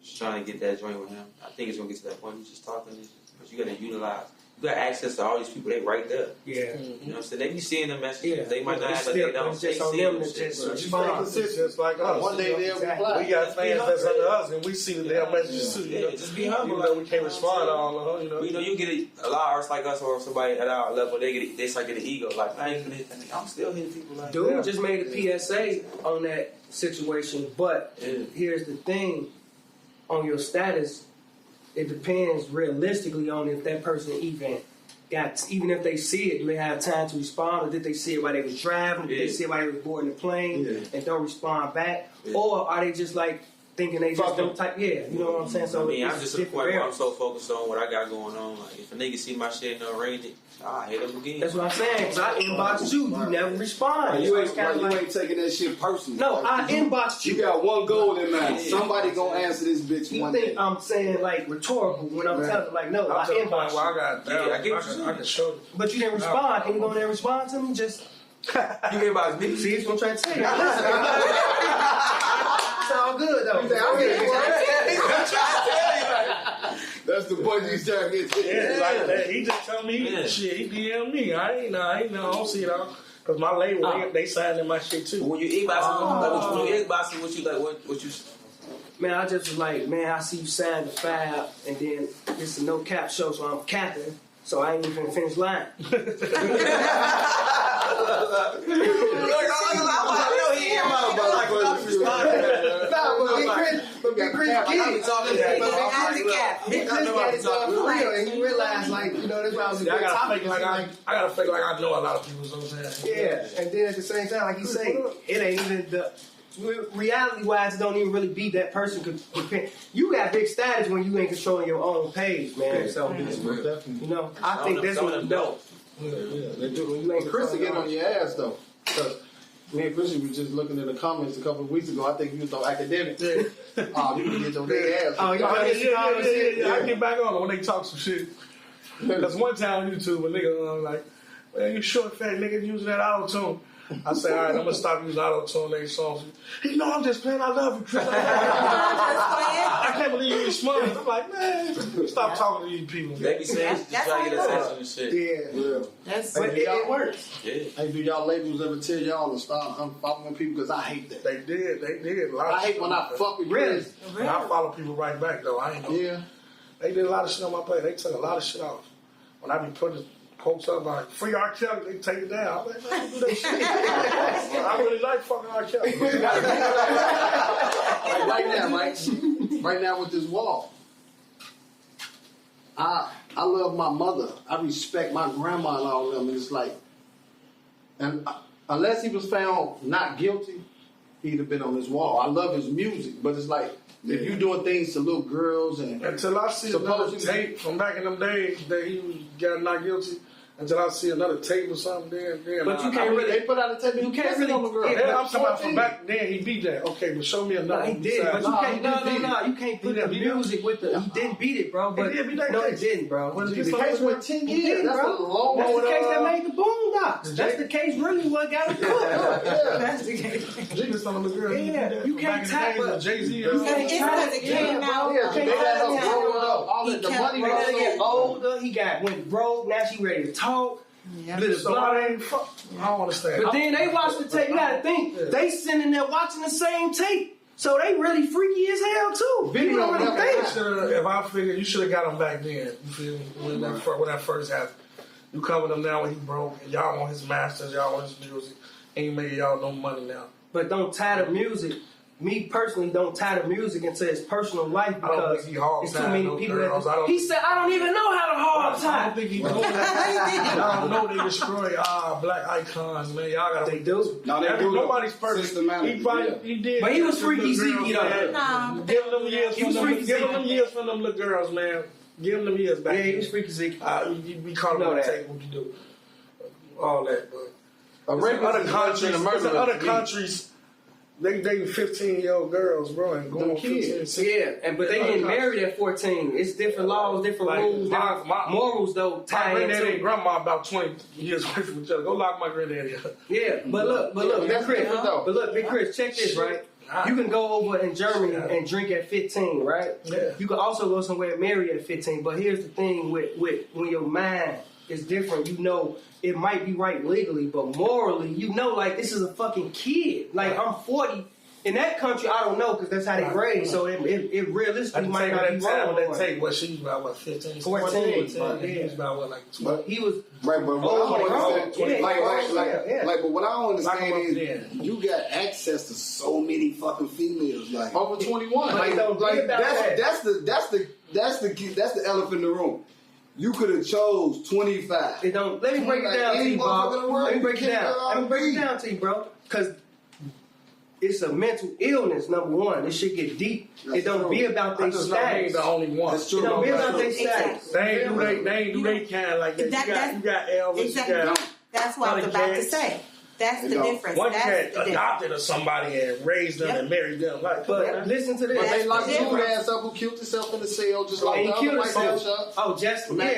just trying to get that joint with him. I think it's gonna get to that point. You just talking, but you gotta utilize. You got access to all these people. They right there. Yeah. You know what I'm saying? They be seeing the messages. Yeah. They might not act like they don't. It's just They on see them them to shit, just bro. respond. Just like us. One day they'll reply. We got fans that's under us, and we see the damn messages too. Yeah, just be humble. Even though we can't respond to all of them, you know. You know, you get a lot of artists like us or somebody at our level, they start getting ego. Like, I ain't gonna hit that nigga. I'm still hitting people like that. Dude just made a PSA on that situation, but here's the thing: on your status, it depends realistically on if that person even if they see it, do they have time to respond, or did they see it while they was driving, did they see it while they was boarding the plane and don't respond back, or are they just like, thinking they just don't type. Yeah, you know what I'm saying. So I mean, I'm just at the point where I'm areas. so focused on what I got going on. Like, if a nigga see my shit and don't rate it, I hit him again. That's what I'm saying. Cause I inboxed you, you never respond. You It's kinda ain't taking that shit personally. No, Like, I inboxed you. You got one goal in mind. Yeah. Somebody gonna answer this bitch You one think day. I'm saying like rhetorical when I'm telling you, like, no, I I'm to the point inboxed where I you. got Yeah, I get what you're I can show you. But you didn't respond. Can you go in there and respond to me? Just You hear about me? see, it's what I'm trying to tell you. It's all good though. That's the point he's trying to get to. Yeah, like that. He just told me, Yeah. shit, he DM'd me. I ain't know, I don't see it all. Because my label, they signed in my shit too. When you inboxing, like, when you inboxing, what you like? What you? Man, I just was like, man, I see you signed the file, and then it's a no cap show, so I'm capping. So I ain't even gonna finish line. But Big Chris get it. Big Chris got it for real, and he realized, like, you know, that's why I was a I good gotta topic. fake like I know a lot of people. So I'm saying, Yeah, and then at the same time, like you say, it ain't even the reality wise. It don't even really be that person could compare. You got big status when you ain't controlling your own page, man. So you know, I think that's what I'm dope. Yeah, they do. When you ain't Chris to controlling get your on own. your ass though. Cause me and Chris was just looking in the comments a couple of weeks ago. I think you was on academic. Oh, you can get on their ass. Oh, you got yeah. I get back on it when they talk some shit. Because one time on YouTube, a nigga like, man, you short fat nigga using that auto tune. I say, all right, I'm gonna stop using auto tune next songs. He know I'm just playing. I love you, Chris. I can't believe you responded. I'm like, man, stop talking to these people. They be saying shit to try to get attention and shit. Yeah. But it works. Yeah. Hey, do y'all labels ever tell y'all to stop unfollowing people? Because I hate that. They did. A lot of I hate shit when on I my fuck with Really? Chris. page. And I follow people right back though. I ain't know. Yeah. They did a lot of shit on my page. They took a lot of shit off. When I be putting quotes up like free R. Kelly, they take it down. I'm like, man, I don't do that shit. I really like fucking R. Kelly. Like right now with this wall. I love my mother. I respect my grandma and all of them. And it's like, and unless he was found not guilty, he'd have been on his wall. I love his music, but it's like, if you doing things to little girls and Until I see another tape from back in them days that he got not guilty, until I see another tape or something, then But you can't really. they put out a tape. You can't really. on the girl. Yeah, I'm talking about from back then. He beat that. Okay, but show me another. No, he did, but you can't. No. You can't put the music with the. He didn't beat it, bro. But He did beat that no, he case. didn't, bro. When The it case went 10 He years. did, That's bro. a long That's one. the case that made the Boondocks. That's the case really what got him cooked. That's the case. Jesus on the girl. Yeah, you can't tap up. Jay-Z. It's because it came out. Yeah, they let her grow up. All He the kept money He gotta was get so older. He went broke. Now she ready to talk. So I ain't fuck. I don't understand. But then they watch the tape. You gotta think they sitting there watching the same tape, so they really freaky as hell too. Video You know what never I'm You saying? shoulda- if I figured you should have got him back then, you feel me? When that first happened. You covered him now when he broke, and y'all want his masters, y'all want his music, ain't making y'all no money now. But don't tie the music. Me personally, don't tie the music into his personal life I don't because think he hog it's too tied many no people. girls. I That, don't- he said, "I don't even know how to hog I tie." don't think he doing that. Y'all know they destroy black icons, man. Y'all gotta. They do. No, they do. Nobody's perfect. Systematic, He probably yeah. he did. But he was some freaky little Zeke, girls, though. man. No. Give them years He from was them. freaky Give Zeke. them years from them little girls, man. Give them years back. Yeah, he was freaky Zeke. We call Know him the that. tape what you do. All that, but A rapist other is worse countries, than a murderer other to me. countries, they dating 15-year-old girls, bro, and going Them 15, kids. 16. Yeah, but they getting married at 14. It's different laws, different Like, rules, different morals though. My Tie granddaddy and into. grandma about 20 years away from each other. Go lock my granddaddy up. Yeah, but look, That's Big Chris, different, though. but look, Big Chris, check this, right? You can go over in Germany and drink at 15, right? Yeah. You can also go somewhere and marry at 15. But here's the thing with when your mind is different, you know it might be right legally, but morally, you know, like this is a fucking kid. Like I'm 40. In that country, I don't know because that's how they raise. So it realistically At might the not time, be that wrong. time, that tape, what, she was about, what, 15? 14, He was about, what, like 12? But he was Right, but what Oh, I don't bro. understand, Yeah, like, yeah. but what I don't Lock 'em up understand is then. you got access to so many fucking females, like, Over 21. But don't think about that. that's the elephant in the room. You could have chose 25. It don't. Let me break it Like down to any you, bro. motherfucker in the world, Let me you break it can't down. go Let me break it R&B. down to you, bro. Because it's a mental illness. Number one, this shit get deep. It don't be about their status. Ain't the only one. It don't be about their status. They ain't do they kind like that. You got Elvis. Exactly. That's what I was about to say. That's the difference. One That's cat the adopted or somebody and raised them and married them. Like, but listen to this. But they locked the dude difference. ass up who killed himself in the cell, just like He the other killed white himself. bitch up. Oh, Jesse, Max,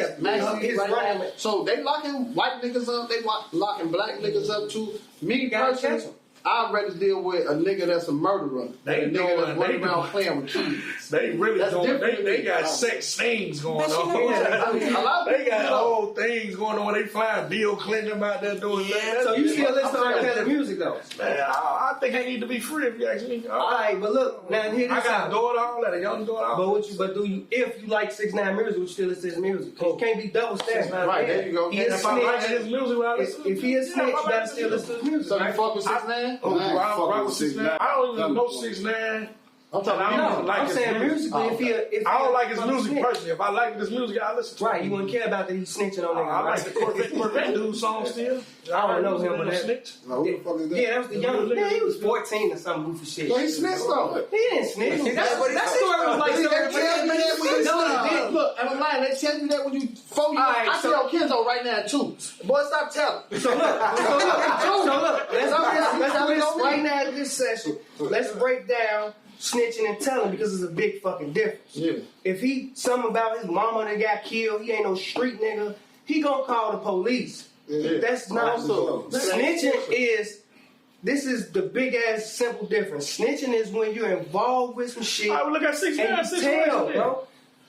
his right running. now. So they locking white niggas up. They locking black niggas up too. Me Gotta personally, catch 'em. I'd rather deal with a nigga that's a murderer than a nigga that's running around playing with kids. They really That's doing. different. They got sex things going But you on. know what? A lot of They got people whole things going on. They flying Bill Clinton out there doing that. So you still listen to R. Kelly music though? Man, I think they need to be free if you ask me. All right, but look, now here this I got a out. daughter, all that, a young daughter. But do you? If you like 6ix9ine music, would you still listen to his music? It can't be double standard. Right, there you go. He is If I like snitch. his music, well, I listen. If he is snitch, you I like gotta his still listen to his music. So you right? fuck with 6ix9ine? Oh, I ain't I fucking rock with with 6ix9ine. I don't even know 6ix9ine. I'm talking I don't about even like I'm his saying music. musically, if I don't like his fucking music snitch. personally. If I like his music, I listen to Right, it. you wouldn't care about that he's snitching on niggas. I like right? the Corvette dude song still. I don't know him, but that that- snitch. Who the fuck is that? Yeah, that was the young man. He was 14 or some goofy shit. So he snitched though. He didn't snitch. That story was like They tell you that when you No, he snitch. didn't. Look, and I'm lying. They tell you that when you 4 years. Alright, I tell Kenzo right now too. Boy, stop telling. So look, let's do this right now in this session. Let's break down snitching and telling because it's a big fucking difference. Yeah. If he something about his mama that got killed, he ain't no street nigga. He gonna call the police. Yeah. That's not Also, snitching is. This is the big ass simple difference. Snitching is when you're involved with some shit I would look at and 6ix9ine you situation. tell, They bro.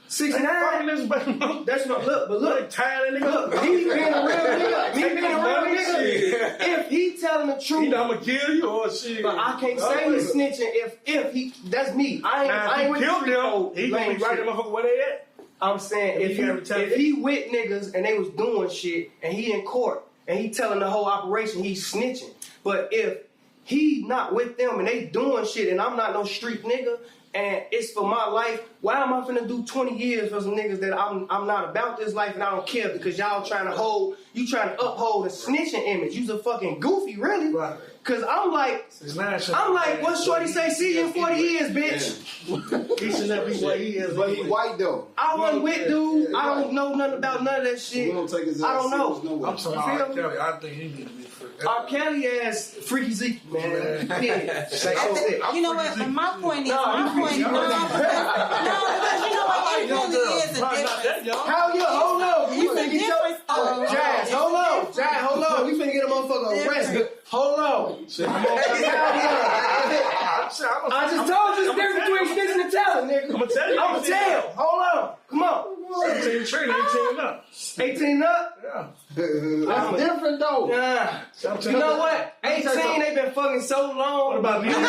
fucking 6ix9ine. this baby. That's not look, but look. They tying that nigga up. Look, me being a real nigga, if he telling the truth, Either I'm gonna kill you or shit. but I can't say he's snitching if he. That's me. I Now, ain't if with he killed the them, he gonna lame be right shit. the motherfucker where they at. I'm saying If he gotta if he with niggas and they was doing shit and he in court and he telling the whole operation, he's snitching. But if he not with them and they doing shit and I'm not no street nigga and it's for my life, why am I finna do 20 years for some niggas that I'm not about this life and I don't care because y'all trying to uphold a snitching image. You's a fucking goofy, really. Right. Cause I'm like, what Shorty say? See you in 40 years, bitch. He should not be what he is. But he white though. I wasn't with dude. I don't know nothing about none of that shit. We don't take his ass I don't know. serious nowhere. I'm sorry, R. Kelly. I think he need to be free. R. Kelly ass freaky Zeke, man. Yeah. You know what? My point is, because you know what? It really is a difference. How you? Hold on. We It's a finna get difference, though. Jazz, hold on. Jazz, hold on. We finna get a motherfucker arrested. Hold on. I just told you the difference between snitching and telling, nigga. I'm gonna tell you. I'm gonna tell. Hold on. Come on. 17 training, 18 up. 18 up? Yeah. That's different though. Nah. You know what? 18, they been fucking so long. What about niggas?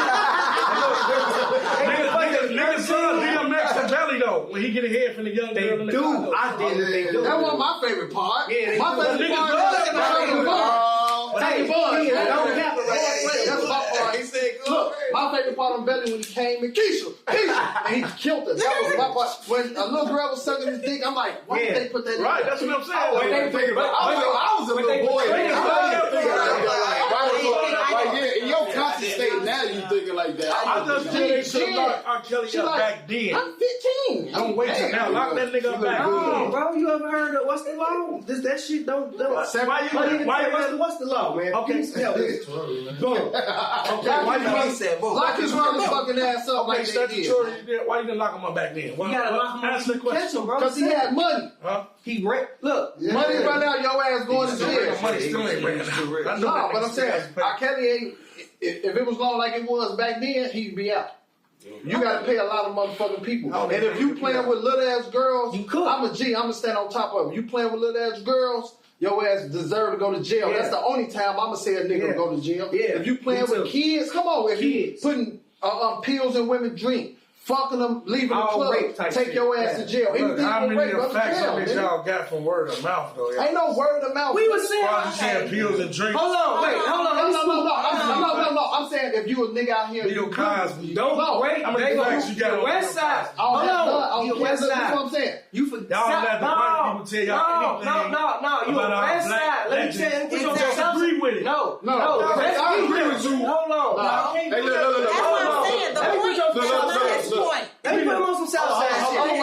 Niggas son DMX and Belly though. When he get a head from the young They girl in the do. car. I did. They do. That was my favorite part. Yeah, My favorite Niggas part love is that the part. Hey, don't cap it right. That's my part. He said, look, my favorite part on Belly when he came in Keisha, and he killed her. That was my part. When a little girl was sucking his dick, I'm like, why did they put that in Right, there? that's what I'm saying. I was a little boy. Right here, in your conscious state now, you thinking like that. I just feel they should have locked R. Kelly She up like, back then. I'm 15. Don't wait till now. Lock that nigga up back Oh, then. bro, you ever heard of what's the law? That shit don't. What's the law, man? Okay. Please tell me. Boom. Why lock his motherfucking ass up like they did? Why you didn't lock him up back then? You gotta lock him Answer the up. Catch question. him, bro. Because he had money. Huh? He rent. Look, Money right now, your ass going to jail. Money still ain't ran out. No, but I'm saying, R. Kelly ain't. If it was long like it was back then, he'd be out. You gotta pay a lot of motherfucking people. And if you playing with little ass girls, You could. I'm a G, I'm gonna stand on top of it. You playing with little ass girls, your ass deserve to go to jail. Yeah. That's the only time I'm gonna say a nigga to go to jail. Yeah. If you playing Me too. with kids, come on. If you Kids. putting pills in women's drink, fucking them, leaving the All club, rape type take shit. your ass to jail. Look, Anything how for many rape, of go the to facts jail, of this nigga. y'all got from word of mouth, though? Yeah. Ain't no word of mouth. We was saying, Well, you saying pills and drinks. hold on, wait, hold on. No. I'm saying if you a nigga out here, Bill Cosby. Don't wait. How many facts you got the on West Bill Side. Cosby? Hold on, you the West That's what Side. I'm saying. You for Y'all let the white people tell y'all anything No. You about a our West black Side. Let me legends. tell you. You don't agree with it. No. I agree with you. Hold on. Hey, look. That's what I'm saying. The point is not his point. Let me put him on some Southside shit. Hold on.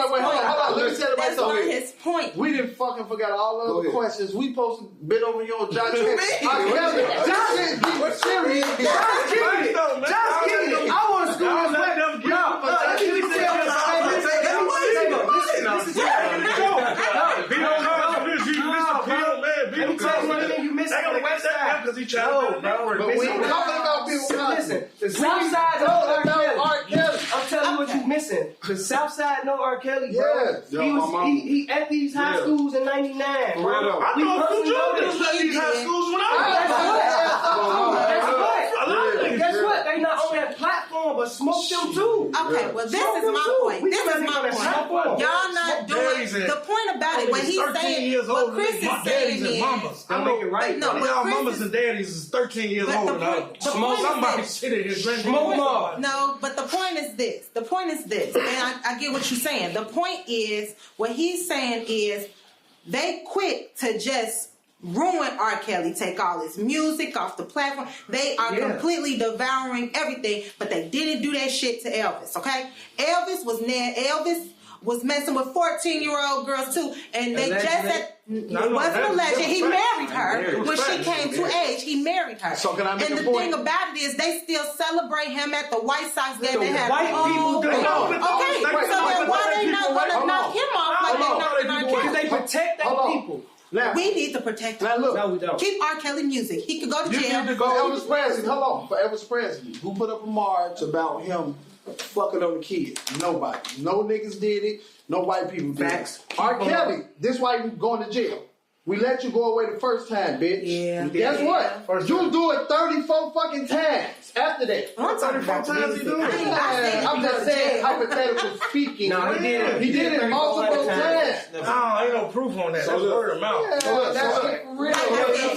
Let me tell you That's something. not his point. We didn't fucking forget all the Go other ahead. questions. We supposed to bit over your Josh. Just give me. I want to school this back. No, let me tell you something. Let me tell you one thing you missing on the West Side. Because he tried to But we ain't talking about Bill Cosby. Listen, the South Side knows R. Kelly. I'm telling you what you missing. The South Side know R. Kelly, bro. Yes. He at these high schools in '99, bro. I We know a few personally know jokers this. at these high schools when I Guess what? They not on that platform, but smoke them too. Okay, well, this is my point. This is my point. Y'all not doing the point about it. What he's saying, what Chris is saying is, I make it right. no, Y'all what mamas Chris and daddies is 13 years But old the and point- up. the point is Somebody this. shit in his granddaddy. Smoke more. No, but the point is this. The point is this, and I get what you're saying. The point is, what he's saying is, they quick to just ruin R. Kelly, take all his music off the platform. They are completely devouring everything, but they didn't do that shit to Elvis, okay? Elvis was messing with 14-year-old girls too, and they just said it wasn't a legend. He married her when she came to age. He married her. So can I make and a the point? thing about it is, they still celebrate him at the White Sox game. They have white people do. Okay, so then why they not gonna knock him off like they knocking R. Because Kelly? they protect their people. Now, We need to protect now him. look. No, we don't. Keep R. Kelly music. He could go to You jail. need to go Elvis Presley. Hold on. For Elvis Presley, who put up a march about him fucking on the kids? Nobody. No niggas did it. No white people did Facts. it. R. Kelly, this why you going to jail. We let you go away the first time, bitch. Yeah. Guess what? You do it 34 fucking times after that. I'm talking about the times he music. do it. I'm just saying, hypothetical speaking. No, he did it. He did it multiple times. No, ain't no proof on that. That's word of mouth. Yeah, that's for real.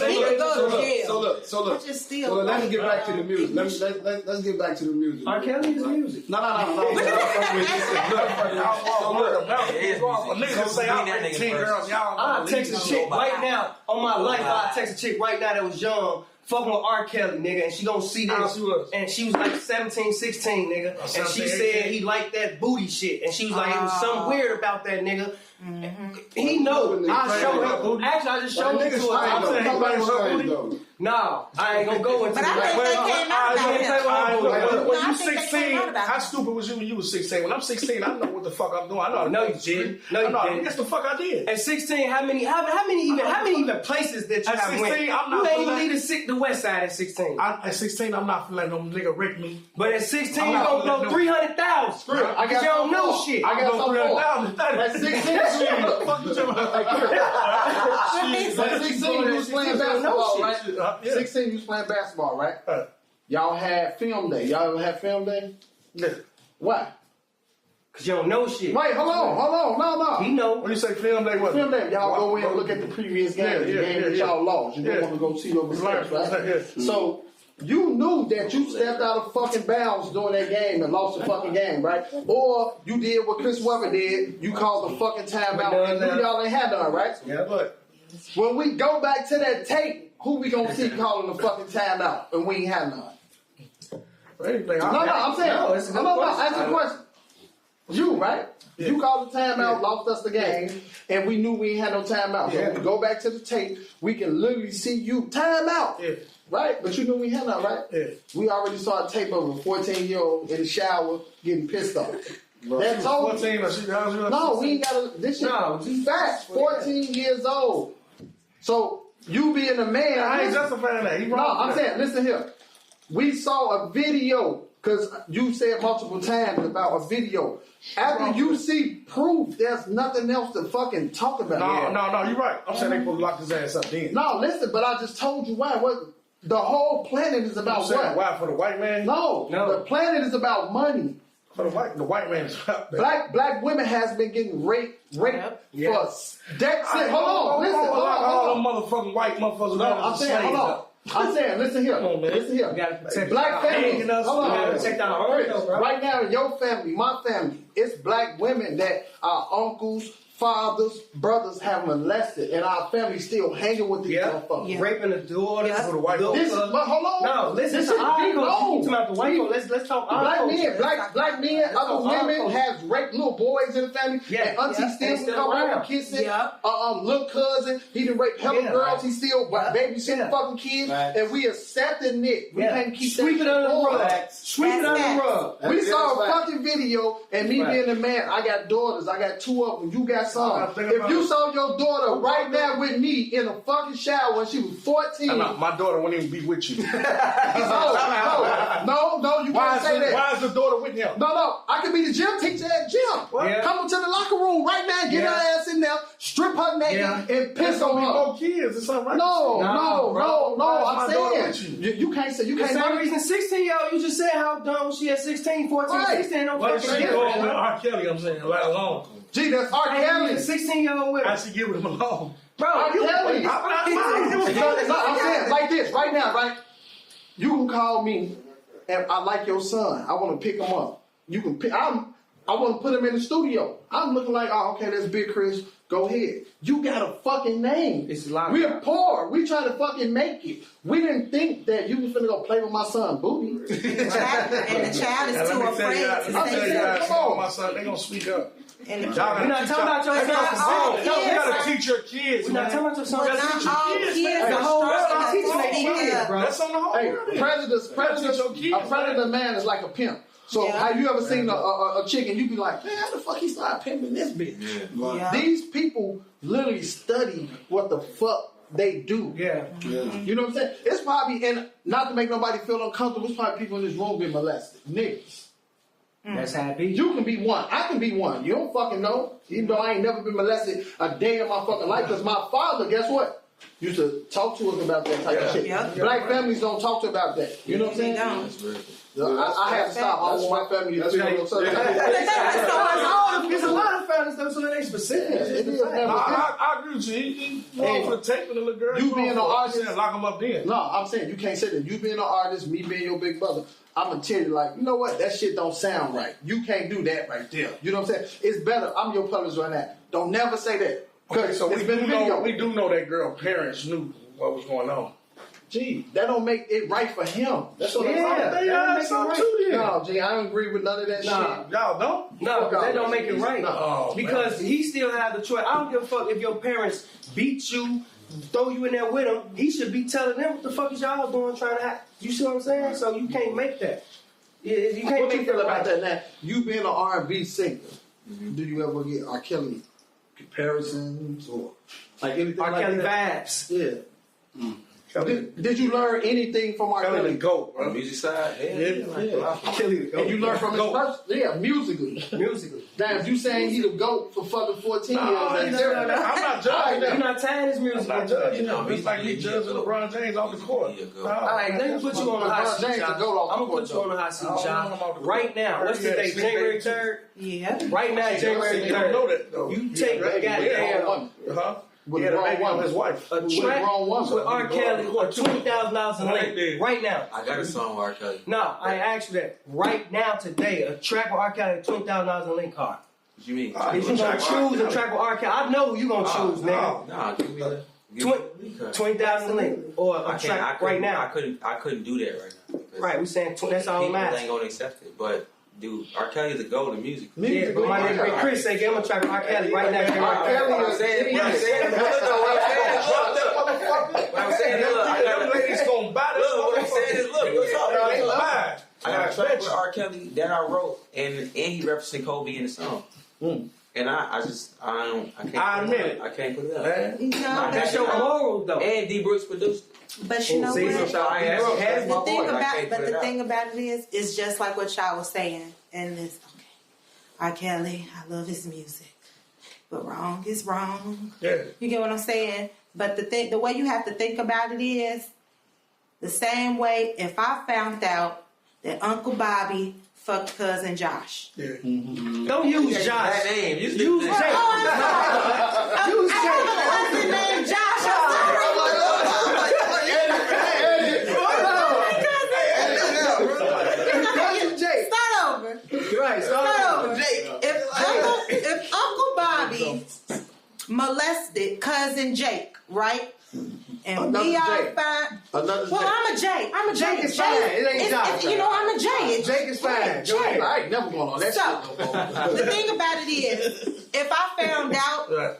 He could go to jail. So look. Which is still So let's get back to the music. Let's get back to the music. R. Kelly is music. No. Word of mouth. A nigga say I'm 18 girls, y'all. I'll text a chick right now on my life. I'll text a chick right now that was young, fucking with R. Kelly, nigga, and she gonna see How this. she was? And she was like 17, 16, nigga. And 17, she said 18. he liked that booty shit. And she was like, it was something weird about that nigga. He know. I show him. Actually, I just showed him to her. I'm saying he playing with her booty. No, I ain't gonna go into But I that. think they came out about him. When I you think they 16, came out about how him. stupid was you when you was 16? When I'm 16, I know what the fuck I'm doing. I know. No, you didn't. No, you didn't. Guess the fuck I did. At 16, how many even places that you At have 16, went? I'm not You ain't feeling- leave the West Side at 16. At 16, I'm not letting no nigga wreck me. But at 16, I'm you not gonna blow letting 300,000. Screw it. I got You don't some know more. shit. I got some more. At 16, At 16, you was playing basketball, right? 16, you was playing basketball, right? Y'all had film day. Y'all ever had film day? Yeah. Why? Cause you don't know shit. Wait, hold on. No. He know. When you say film, they what? Film day, y'all go in and look at the previous game, the game that y'all lost. You don't want to go see your mistakes, right? So, you knew that you stepped out of fucking bounds during that game and lost the fucking game, right? Or you did what Chris Webber did. You called the fucking timeout and knew y'all ain't had none, right? Yeah, but When we go back to that tape, who we gonna see calling the fucking timeout and we ain't had none? anything. No, I'm saying. No, it's a good question. Ask the question. You, right? Yeah. You called the timeout, Yeah. lost us the game, and we knew we ain't had no timeout. So Yeah. when we go back to the tape, we can literally see you timeout. Yeah. Right? But you knew we had none, right? Yeah. We already saw a tape of a 14-year-old in the shower getting pissed off. That told 14 or she how's you? No, we ain't got this shit. No, Facts. 14 years old. So you being a man. I ain't listen- justifying that. He No, wrong. I'm saying, listen here. We saw a video, because you said multiple times about a video. After you see proof, there's nothing else to fucking talk about. No, you're right. I'm saying they supposed to lock his ass up then. No, listen, but I just told you why. What the whole planet is I'm about saying what? why for the white man? No, No. the planet is about money. For the white man is out there. Black women has been getting raped for that's it. Hold on, listen, hold on. All them motherfucking white motherfuckers. No, I'm saying, hold on. I'm saying, listen here. Listen here. Black families. Hold on. Right now in your family, my family, it's black women that our uncles, fathers, brothers have molested, and our family still hanging with these motherfuckers. Raping the daughters. For the white folks. But hold on. No, listen to our culture. You talking about the white folks. Let's talk our black culture. men, black men, other women have raped little boys in the family. And auntie still come around kissing. Little cousin, he done raped hella girls. He still babysitting fucking kids, and we accepting it. We can't keep sweep it under the rug. Sweep it under the rug. We saw a fucking video, and me being a man, I got daughters. I got 2 of them. You got some. If you saw your daughter right now with me in a fucking shower when she was 14. My daughter wouldn't even be with you. No, you can't say that. Why is the daughter with him? No, I could be the gym teacher at gym. Come to the locker room right now, get her ass in there, strip her naked, and piss on her. More kids or something, right? No. I'm saying you can't say you can't. The same reason 16-year-old, you just said how dumb she at 16, 14, 16. What she going with R. Kelly? I'm saying, right alone. Gee, that's R. Kelly. 16-year-old with I should give him alone. Bro, R. Kelly. I'm saying like this right now, right? You can call me, and I like your son. I want to pick him up. You can pick. I want to put him in the studio. I'm looking like, oh, okay, that's Big Chris. Go ahead. You got a fucking name. We're poor. We trying to fucking make it. We didn't think that you was finna go play with my son, booty. And the child is too afraid to say something. Come on, my son. They gonna speak up. And we're not talking about your son. You gotta teach your kids. We're not talking about your son. Not all kids The are whole world strong teaching enough their to speak kids, up. bro. That's on the whole world. A predator man is like a pimp. So have you ever seen a chick and you be like, man, how the fuck he started pimping this bitch? Yeah. These people literally study what the fuck they do. You know what I'm saying? It's probably, and not to make nobody feel uncomfortable, it's probably people in this room get molested. Niggas. That's happy. You can be one. I can be one. You don't fucking know. Even though I ain't never been molested a day in my fucking life. Because my father, guess what? Used to talk to us about that type of shit. Black families don't talk about that. You know what I'm saying? I have to stop. I don't want my family to feel There's a lot of families though, so that ain't specific. I agree with you. He for the tape with the little girl. You being an artist, lock him up then. No, I'm saying you can't say that. You being an artist, me being your big brother. I'm gonna tell you, like, you know what? That shit don't sound right. You can't do that right there. You know what I'm saying? It's better. I'm your publisher right now. Don't never say that. Okay, so we do know that girl parents knew what was going on. Gee, that don't make it right for him. That's what I'm saying. That don't make it right. No, Gee, I don't agree with none of that shit. Y'all don't? No, that don't make it right. No. Because he still have the choice. I don't give a fuck if your parents beat you, throw you in there with him. He should be telling them what the fuck is y'all doing, trying to act. You see what I'm saying? So you can't make that. You can't what make you feel that about right. that now? You being an R&B singer, do you ever get R. Kelly comparisons or like anything R. like Kelly that? vibes. Yeah. Did you learn anything from R. Kelly? The GOAT, On the music side, Kelly the GOAT. And you learn from his person? Musically. Damn, if you saying he the GOAT for fucking 14 years, I'm not judging You're that. not tying his music. I'm not judging him. It's like me judging LeBron James off the court. All right, let me put you on the hot seat, John. I'm going to put you on the hot seat, John. Right now, what's the date? January 3rd? Yeah. Right now, January 3rd. You don't know that, though. You take the goddamn... With he had the a wrong baby woman. on his wife. A track with R. Kelly for $20,000 a link. Right now. I got a song with R. Kelly. No, I asked you that. Right now, today, a track with R. Kelly at $20,000 a link card. What you mean? If you gonna choose a track with R. Kelly, I know who you gonna choose, nigga. Nah, give me that. $20,000 a link or a track right now. I couldn't do that right now. Right, we saying that's all that People matters. ain't gonna accept it, but dude, R. Kelly is the goat of music. Yeah, but my nigga Big Chris say, give him a track with R. Kelly right now. R. Kelly is saying, What I'm saying is, look, Them ladies gonna buy this. what I'm saying is, look, what's up? They buy. I got a track with R. Kelly that I wrote, and he referencing Kobe in the song. And I can't. I admit it. I can't put it up. No, That's your moral though. And D Brooks produced it. but you know See, what? so The thing about it is, it's just like what y'all was saying. And it's, okay, R. Kelly, I love his music. But wrong is wrong. Yeah. You get what I'm saying? But the way you have to think about it is, the same way if I found out that Uncle Bobby for cousin Josh. Yeah. Don't use Josh. That name. Use Jake. Jake. Use I have a cousin named Josh. Jake. Start over. Right. Start over. If Uncle Bobby molested cousin Jake, right? And Another we all Jake. find. Another Well, Jake. I'm a Jay. I'm a Jay. Jake is fine. It ain't Josh. You know, I'm a Jay. Jake is fine. Go ahead. I ain't never going on that So, shit no more. the thing about it is, if I found out, Right.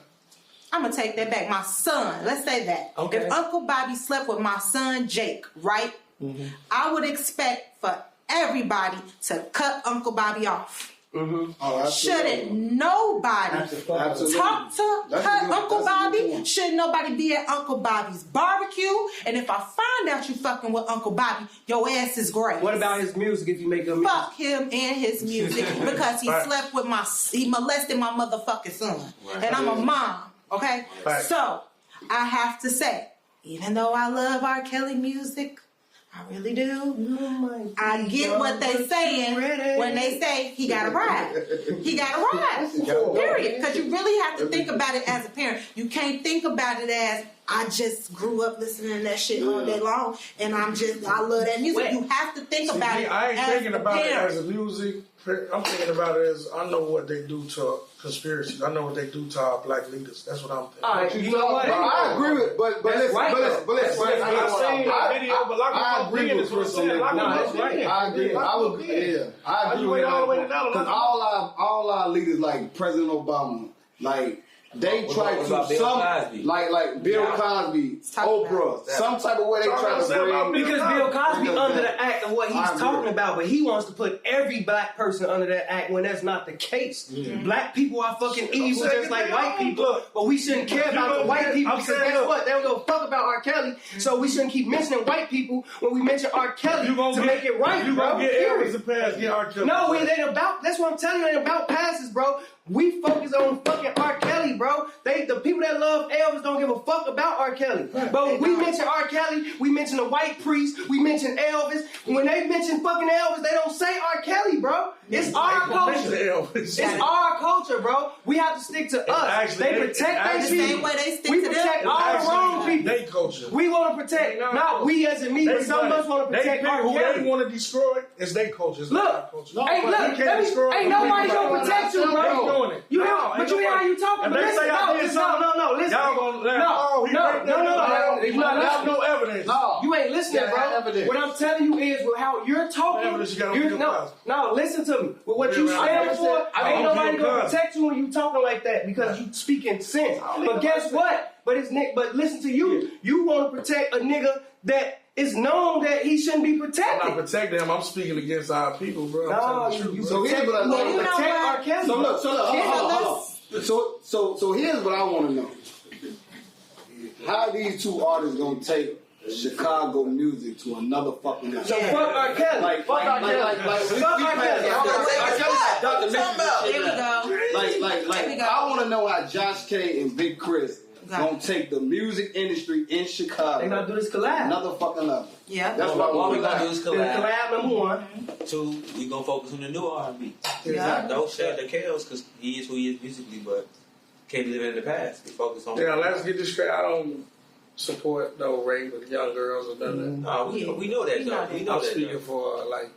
I'm gonna take that back. My son, let's say that. Okay. If Uncle Bobby slept with my son Jake, right? I would expect for everybody to cut Uncle Bobby off. Oh, Shouldn't nobody Absolutely. talk to That's cut a good- Uncle that's a good Bobby? point. Shouldn't nobody be at Uncle Bobby's barbecue? And if I find out you fucking with Uncle Bobby, your ass is great. What about his music if you make good music? Fuck him and his music because he slept with he molested my motherfucking son. And I'm a mom, okay? Right. So, I have to say, even though I love R. Kelly music, I really do. I get what they saying when they say he got to ride. He got to ride. Period. Because you really have to think about it as a parent. You can't think about it as I just grew up listening to that shit all day long, and I love that music. You have to think about it I ain't as thinking a about parent. it as a music. I'm thinking about it as I know what they do to conspiracies. I know what they do to our black leaders. That's what I'm thinking. All right, you know what? But I agree with, but That's listen, right, but listen, but listen. That's right. I've seen that video, but like I agree with Chris on that. that's right. I agree. I would, yeah, I agree you with wait all the way to that. now? Because all our leaders, like President Obama, like they try What to about Bill Cosby? like Bill Cosby, Talk about Oprah, some type of way they try to bring. Because Bill Cosby Yeah. under the act of what he's I agree. talking about, but he wants to put every black person under that act when that's not the case. Black people are fucking evil saying, just like get white down, people, look. but we shouldn't care about the gonna white get- people I'm because saying, guess look. what? They don't go fuck about R. Kelly, so we shouldn't keep mentioning white people when we mention R. Kelly You gonna to get, make it right, you bro. gonna get Period. Elvis to pass, get R. Kelly. No, it ain't about. That's what I'm telling you. It ain't about passes, bro. We focus on fucking R. Kelly, bro. The people that love Elvis don't give a fuck about R. Kelly. But when we mention R. Kelly, we mention the white priest, we mention Elvis. When they mention fucking Elvis, they don't say R. Kelly, bro. It's our culture. It's our culture, bro. We have to stick to us. actually- They protect their the same people. way they stick We to them. protect all the wrong people. They culture. We want to protect, not we as in me, but some of us want to protect they R. who Kelly. they want to destroy. It's their culture. It's not our Look, culture. hey, look, ain't nobody gonna protect you, bro. They doing it. You hear, No, but you hear how you talking? If But they listen, say I did listen, something, no, listen. y'all gonna let You not have no evidence. No, You ain't listening, Yeah, bro. evidence. What I'm telling you is with how you're talking. Evidence you got on Bill Cosby. No, listen to me. With what you Yeah, I stand understand. for, I ain't don't nobody Bill gonna Cosby. protect you when you talking like that because you speaking sense. But guess what? But listen to you. You want to protect a nigga that is known that he shouldn't be I'm not protected. protecting them. I'm speaking against our people, bro. I'm No, telling the truth, you bro. So here's what I Well, you know protect what? R. Kelly. So look, hold on. let's- So here's what I want to know. How these two artists gonna take Chicago music to another fucking level? So fuck R. Kelly. Fuck R. Kelly. Fuck R. Kelly. There we go. Like, There we go. I want to know how Josh K and Big Chris gonna take the music industry in They Chicago gonna do this collab. another fucking level. Yeah. That's what I What want we to gonna do know. is The collab. collab number one. Two, we gonna focus on the new R&B. Yeah. Don't shut the Kales because he is who he is musically, but can't live in the past. We focus on. Yeah, let's get this straight. I don't support no rape with young girls or nothing. No, we know that though. We know I'm that. speaking Though. for like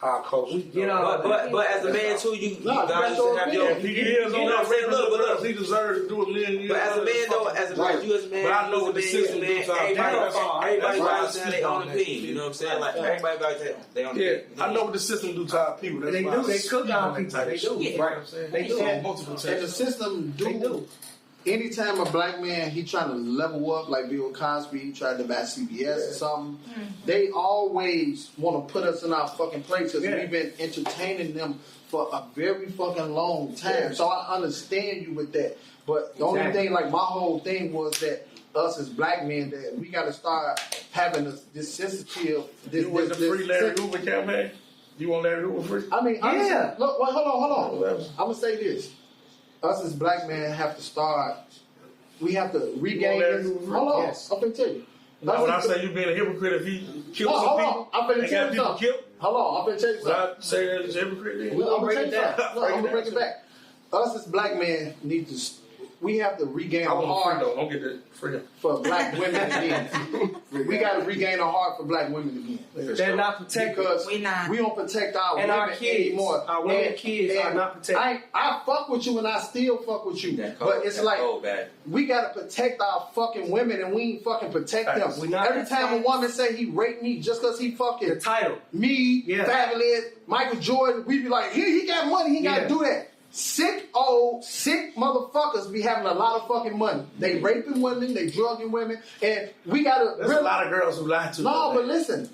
our culture. But as a man too, you guys should have your. If he is on that rape, Look, but look. he deserves to do a million years. But as a man though, as a man, you as a man, But I know you what the as a man, system you as do a to our man, parents. everybody got That's to why I their own speak on opinion. You know what I'm saying? Like everybody got their own Yeah, opinion. I know what the system do to our people. That's They why do. I They speak cook our on that people. type They of do. shit. You know what I'm saying? They do. So, multiple And the times. system They do. anytime a black man he trying to level up, like Bill Cosby, he tried to buy CBS or something, they always want to put us in our fucking place because we've been entertaining them for a very fucking long time. So I understand you with that. But the only thing, like my whole thing was that us as black men, that we got to start having this sensitive. You with the free Larry Hoover campaign? You want Larry Hoover free? I mean, honestly, Yeah. look, wait, hold on. I'm gonna say this: us as black men have to start. We have to regain Larry this. Hoover? Hold on, Yes. I'm gonna tell you. Now, when I Us as- say you being a hypocrite if he No, killed some hold people, on. I'm finna and tell got you people something. killed. Hold on, I'm gonna tell you something. I say that as hypocrite. I'm gonna break tell it you down. something. Look, I'm gonna break it back. Us as black men need to. We have to regain I our want heart free though. Don't get that free. for black women again. We got to regain our heart for black women again. They're not protected. Because We not. we don't protect our And women our kids, anymore. our women and kids are not protected. I fuck with you and I still fuck with you. That cold, But it's that like cold bad. we gotta protect our fucking women and we ain't fucking protect them. We not Every time a woman say he raped me just because he fucking The title. me, Yeah. Fabulous, Michael Jordan, we be like, he got money, he gotta do that. Sick motherfuckers be having a lot of fucking money. They raping women, they drugging women, and we gotta. There's a lot of girls who lie to. No, but listen,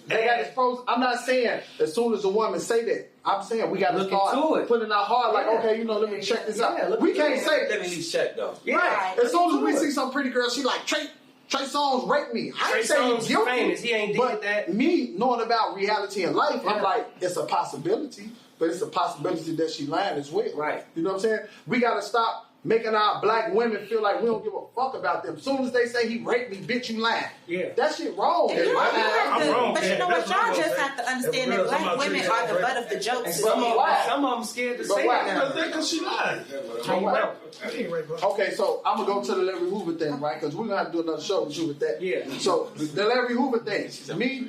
they got this pros. I'm not saying as soon as a woman say that. I'm saying we gotta Look start into it. putting our heart like, Yeah. okay, let me check this out. look We into can't it. say Let me at least check though. right. As soon as we see some pretty girl, she like Trey Songz raped me. I Trey ain't saying Songz he's guilty, famous. He ain't did but that. me knowing about reality and life, I'm Yeah. like, it's a possibility, but it's a possibility that she lying as well. Right. You know what I'm saying? We gotta stop making our black women feel like we don't give a fuck about them. As soon as they say he raped me, bitch, you lying. Yeah. That shit wrong. You know, I'm wrong, but you man. know what? That's Y'all what just I'm have to understand saying. that black If women girls are the come out butt of the jokes. And But why? some of them scared to But say why? it now. Because she lied. How you know? I didn't rape her. Okay, so I'm gonna go to the Larry Hoover thing, right? Because we're gonna have to do another show with you with that. Yeah. So the Larry Hoover thing, me,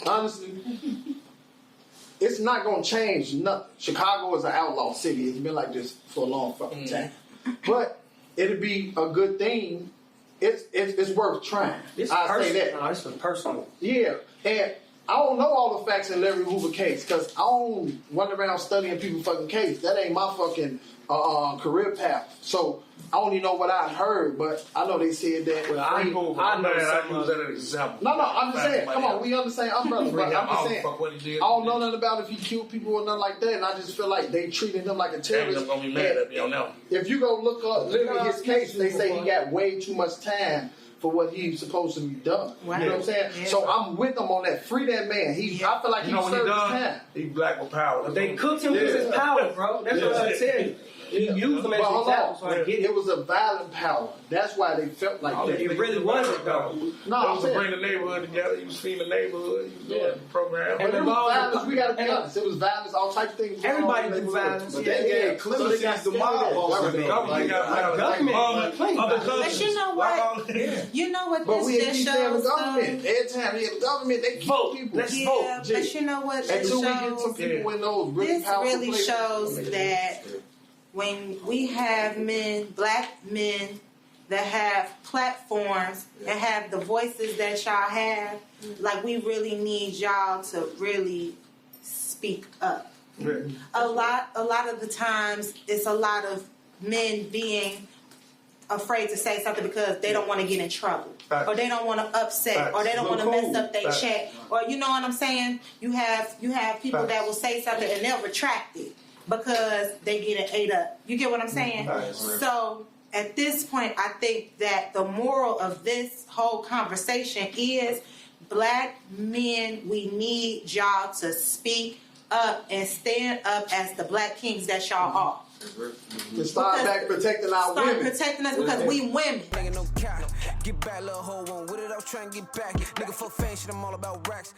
honestly, it's not gonna change nothing. Chicago is an outlaw city. It's been like this for a long fucking time. But it'll be a good thing. It's worth trying. I say that. No, it's for personal. Yeah, and I don't know all the facts in Larry Hoover case because I don't run around studying people's fucking case. That ain't my fucking career path. So I only know what I heard, but I know they said that. Well, I know I some use that as an example. No, I'm just saying. Come on, we understand umbrella, but I'm just saying. Fuck what he did. I don't know nothing about if he killed people or nothing like that, and I just feel like they treated him like a Ain't terrorist. gonna be mad at me on that one. If you go look up literally his case, they say he got way too much time for what he's supposed to be done. Right. You know what I'm saying? Yeah. So I'm with him on that. Free that man. I feel like You he know when he served his done, time. he black with power. That's They what- cooked him with his power, bro. That's what I tell you. He used them as But hold examples, so I on. get It it. was a violent power. That's why they felt like that. It really wasn't, though. No, That I'm was to saying. bring the neighborhood together. He was feeding the neighborhood. He was doing the program. But it was involved- violence. We gotta be honest. It was violence. All types of things. going Everybody on in do the neighborhood. violence. But Yeah, they yeah. gave clemency to the mob Like also. the government got violence. government Like, plenty other violence. countries. But you know what? You know what But this we just ain't keep saying the shows, government. though? Every time the government, they keep Vote. people. Let's Yeah, vote. but you know what this Until we get some shows? people in those really This powerful really places. shows that when we have black men that have platforms and have the voices that y'all have, like we really need y'all to really speak up. A lot of the times it's a lot of men being afraid to say something because they don't want to get in trouble, Facts. or they don't want to upset, Facts. or they don't want to Look mess cool. up their Facts. check, or you know what I'm saying. You have people Facts. that will say something and they'll retract it because they get it ate up. You get what I'm saying? Facts. So at this point, I think that the moral of this whole conversation is black men, we need y'all to speak up and stand up as the black kings that y'all are. To start Because- back protecting our Start women. protecting us because we women. Nigga, no cap. Get back, little hoe, one with it, I was trying to get back. Nigga, fuck fame, shit, I'm all about racks.